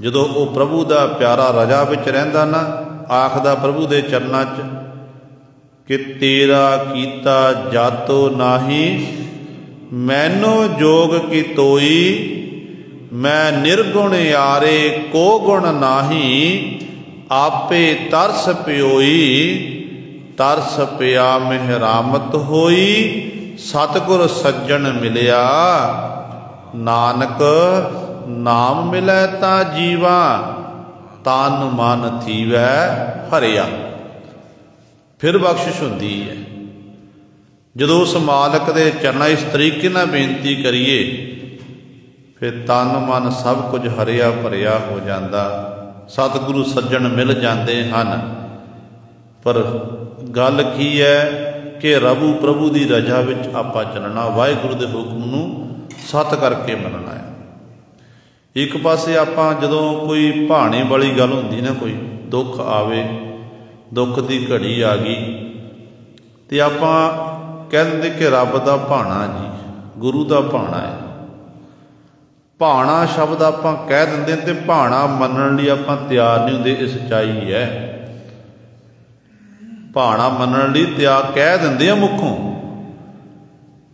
ਜਦੋਂ ਉਹ ਪ੍ਰਭੂ ਦਾ ਪਿਆਰਾ ਰਜਾ ਵਿੱਚ ਰਹਿੰਦਾ ਨਾ, ਆਖਦਾ ਪ੍ਰਭੂ ਦੇ ਚਰਨਾਂ 'ਚ ਕਿ ਤੇਰਾ ਕੀਤਾ ਜਾਤੋ ਨਾਹੀ, ਮੈਨੂੰ ਜੋਗ ਕੀ ਤੋਈ, ਮੈਂ ਨਿਰਗੁਣ ਯਾਰੇ ਕੋ ਗੁਣ ਨਾਹੀ, ਆਪੇ ਤਰਸ ਪਿਓਈ, ਤਰਸ ਪਿਆ ਮਿਹਰਾਮਤ ਹੋਈ, ਸਤਿਗੁਰ ਸੱਜਣ ਮਿਲਿਆ, ਨਾਨਕ ਨਾਮ ਮਿਲੈ ਤਾਂ ਜੀਵਾ, ਤਨ ਮਨ ਥੀਵੈ ਹਰਿਆ। ਫਿਰ ਬਖਸ਼ਿਸ਼ ਹੁੰਦੀ ਹੈ ਜਦੋਂ ਉਸ ਮਾਲਕ ਦੇ ਚਰਨਾਂ ਇਸ ਤਰੀਕੇ ਨਾਲ ਬੇਨਤੀ ਕਰੀਏ, ਫਿਰ ਤਨ ਮਨ ਸਭ ਕੁਝ ਹਰਿਆ ਭਰਿਆ ਹੋ ਜਾਂਦਾ, ਸਤਿਗੁਰੂ ਸੱਜਣ ਮਿਲ ਜਾਂਦੇ ਹਨ। ਪਰ ਗੱਲ ਕੀ ਹੈ ਕਿ ਰਬੂ ਪ੍ਰਭੂ ਦੀ ਰਜਾ ਵਿੱਚ ਆਪਾਂ ਚੱਲਣਾ, ਵਾਹਿਗੁਰੂ ਦੇ ਹੁਕਮ ਨੂੰ ਸੱਤ ਕਰਕੇ ਮੰਨਣਾ ਹੈ। ਇੱਕ ਪਾਸੇ ਆਪਾਂ ਜਦੋਂ ਕੋਈ ਭਾਣੇ ਵਾਲੀ ਗੱਲ ਹੁੰਦੀ ਨਾ, ਕੋਈ ਦੁੱਖ ਆਵੇ, ਦੁੱਖ ਦੀ ਘੜੀ ਆ ਗਈ, ਤੇ ਆਪਾਂ ਕਹਿ ਦਿੰਦੇ ਕਿ ਰੱਬ ਦਾ ਭਾਣਾ ਜੀ, ਗੁਰੂ ਦਾ ਭਾਣਾ ਹੈ। ਭਾਣਾ ਸ਼ਬਦ ਆਪਾਂ ਕਹਿ ਦਿੰਦੇ ਤੇ ਭਾਣਾ ਮੰਨਣ ਲਈ ਆਪਾਂ ਤਿਆਰ ਨਹੀਂ ਹੁੰਦੇ, ਇਹ ਸੱਚਾਈ ਹੈ। ਭਾਣਾ ਮੰਨਣ ਲਈ ਤਿਆਰ ਕਹਿ ਦਿੰਦੇ ਆ ਮੁੱਖੋਂ,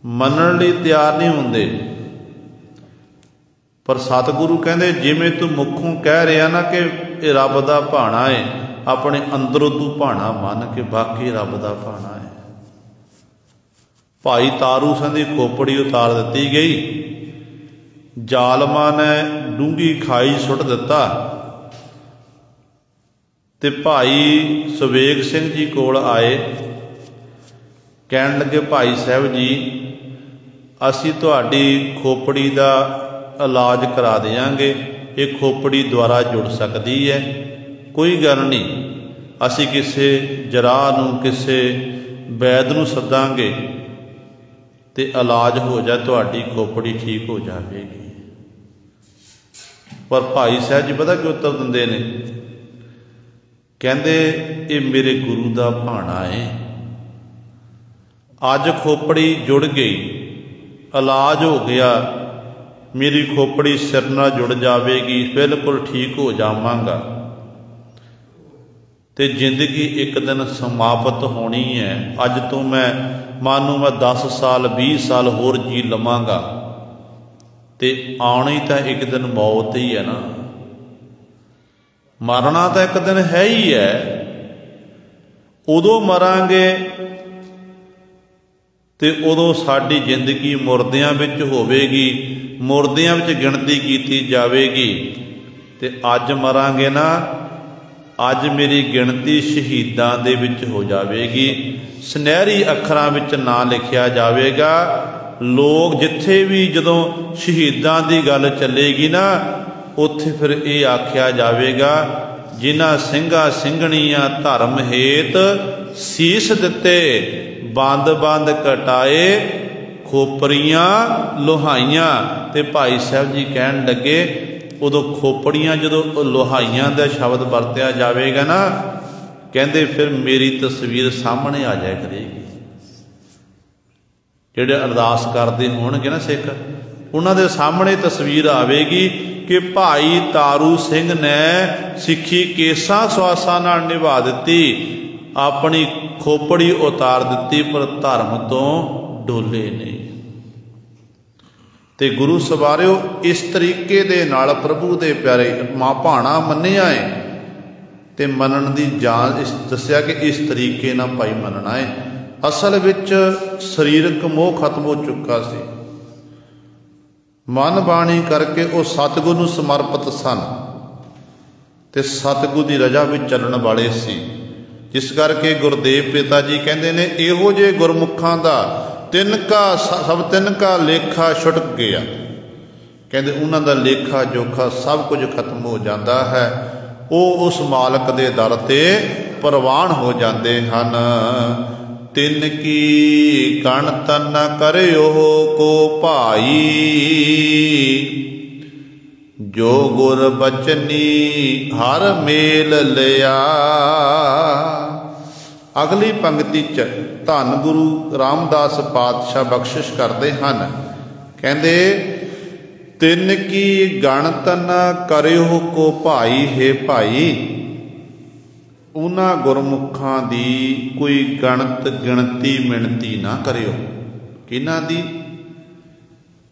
ਮੰਨਣ ਲਈ ਤਿਆਰ ਨਹੀਂ ਹੁੰਦੇ। पर सतगुरु कहते जिमें तू मुखों कह रहा ना कि ये रब का भाणा है, अपने अंदरों तू भाणा मन के बाकी रब का भाणा है। भाई तारू सिंह की खोपड़ी उतार दी गई, जालमा ने डूंगी खाई सुट दिता, ते भाई सुबेग सिंह जी कोल आए, कहन लगे भाई साहब जी असी तुहाडी खोपड़ी का इलाज करा देंगे, ये खोपड़ी द्वारा जुड़ सकती है, कोई गल नहीं, असी किसी जराह नूं किसी वैद नूं सदांगे ते इलाज हो जाए, तुहाडी खोपड़ी ठीक हो जाएगी। पर भाई साहब जी पता क्यों उत्तर दिंदे ने, कहंदे ये मेरे गुरु का भाणा है, अज खोपड़ी जुड़ गई, इलाज हो गया, मेरी खोपड़ी सिर नाल जुड़ जाएगी, बिल्कुल ठीक हो जावांगा, ते जिंदगी एक दिन समाप्त होनी है। अज तो मैं मानू मैं 10 साल 20 साल होर जी लवांगा, ते आनी तो एक दिन मौत ही है ना, मरना तो एक दिन है ही है, उदों मरांगे ते उदों साडी जिंदगी मुरदियां विच होवेगी, मुरदियां विच गिणती कीती जावेगी, ते अज मरांगे ना, अज मेरी गिणती शहीदां दे विच हो जावेगी, सुनहरी अखरां विच नां लिखिया जावेगा। लोग जिथे भी जदों शहीदां दी गल चलेगी ना, उत्थे फिर ये आख्या जावेगा, जिन्हां ਸਿੰਘਾਂ ਸਿੰਘਣੀਆਂ धर्म हेत शीस दिते, बंद बंद कटाए खोपड़ियां लोहाइयां। ते भाई साहब जी कहन लगे उदों खोपड़ियां जदों लोहाइयां का शब्द वरत्या जाएगा ना, कहते फिर मेरी तस्वीर सामने आ जाया करेगी। जिहड़े अरदास करते होणगे ना सिख, उन्हां दे सामने तस्वीर आवेगी कि भाई तारू सिंह ने सिੱਖੀ केसा स्वासा नाल निभा दिती, अपनी खोपड़ी उतार दिती, पर धर्म तो डोले नहीं। ते गुरु सवारियो इस तरीके दे नाल प्रभु दे प्यारे मां भाणा मन्निया है, ते मनन दी जान इस दस्सिया कि इस तरीके नाल भाई मनना है। असल विच शरीरक मोह खत्म हो चुका सी, मन बाणी करके वो सतगुर नूं समर्पित सन, ते सतगुर की रजा विच चलण वाले सी। जिस करके गुरदेव पिता जी कहते ने, इहो जे गुरमुखां दा तिनका सब तिनका लेखा छुट गया, कहते उन्हां दा लेखा जोखा सब कुछ खत्म हो जाता है, वो उस मालक दे दर ते प्रवान हो जाते हैं। तिन की गणत न करियो को भाई, जो गुर बचनी हर मेल लिया। अगली पंक्ति च धन गुरु रामदास पातशाह बख्शिश करते हैं, कहते तिन की गणत न करियो को भाई, हे भाई उन्हां गुरमुखां दी कोई गणत गिणती मिणती ना करियो। किन्हां दी?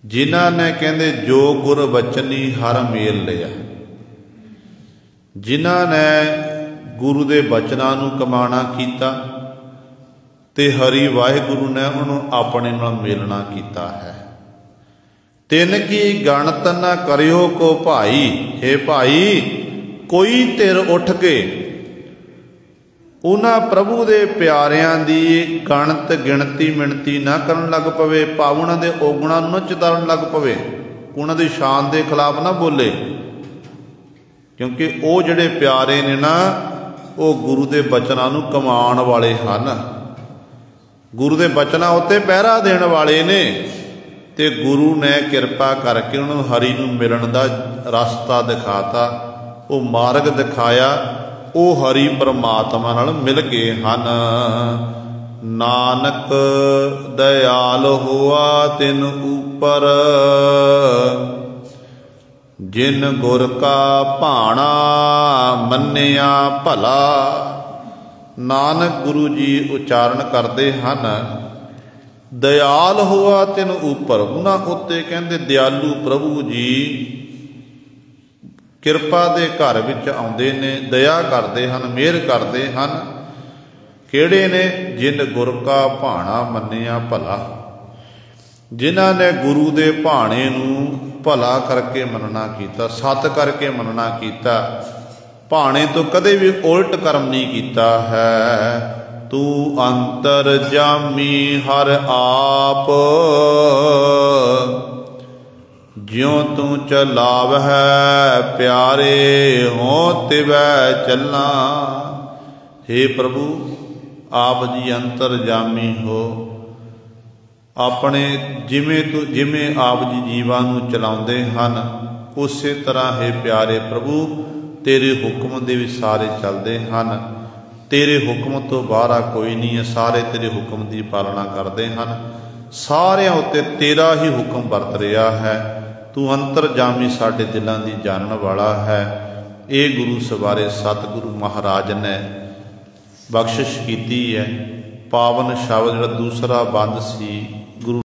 जिन्हां ने कहते जो गुर बचनी हर मेल लिया, जिन्हां ने गुरु दे बचनां नूं कमाणा कीता, ते हरि वाहिगुरु ने उन्होंने अपने नाल मेलना कीता है। तिन की गणत न करियो को भाई, हे भाई कोई धिर उठ के उन्हां प्रभु दे प्यारियां दी गणत गिणती मिणती ना करन लग पवे, भाव उन्हां दे औगुणां नूं चितारन लग पवे, उन्हां दी शान दे खिलाफ ना बोले, क्योंकि वो जिहड़े प्यारे ने ना वो गुरु दे बचनां नूं कमाण वाले हन, गुरु दे बचनां उत्ते पहरा देण वाले ने, ते गुरु ने किरपा करके उन्होंने हरि नूं मिलण दा रस्ता दिखाता, वो मार्ग दिखाया, वो हरि परमात्मा नाल मिल गए हन। नानक दयाल होआ तिन ऊपर, जिन गुर का भाणा मन्निया भला। नानक गुरु जी उच्चारण करते हैं दयाल होआ तिन ऊपर, उन्हां उत्ते कहंदे दयालु प्रभु जी किरपा दे घर विच आउंदे ने, दया करदे हन, मेहर करदे हन। किहड़े ने? जिन गुर का भाणा मन्निया भला, जिन्हां ने गुरु दे भाणे नूं भला करके मनना कीता, सत करके मनना कीता, भाणे तो कदे भी उल्ट कर्म नहीं कीता है। तू अंतर जामी हर आप, ज्यों तू चलाव है प्यारे हो तिवै चलना। हे प्रभु आप जी अंतर जामी हो, अपने जिमें आप जी जीवां नूं चलाउंदे हन उस तरह हे प्यारे प्रभु तेरे हुक्म दे विच सारे चलदे हन। तेरे हुक्म तो बाहरा कोई नहीं है, सारे तेरे हुक्म की पालना करते हैं, सारिਆਂ उत्ते तेरा ही हुक्म वरत रहा है। तू अंतरजामी साडे दिलों की जानन वाला है। ये गुरु सवारे सतगुरु महाराज ने बख्शिश की है। पावन शब्द जिहड़ा दूसरा बंद सी गुरु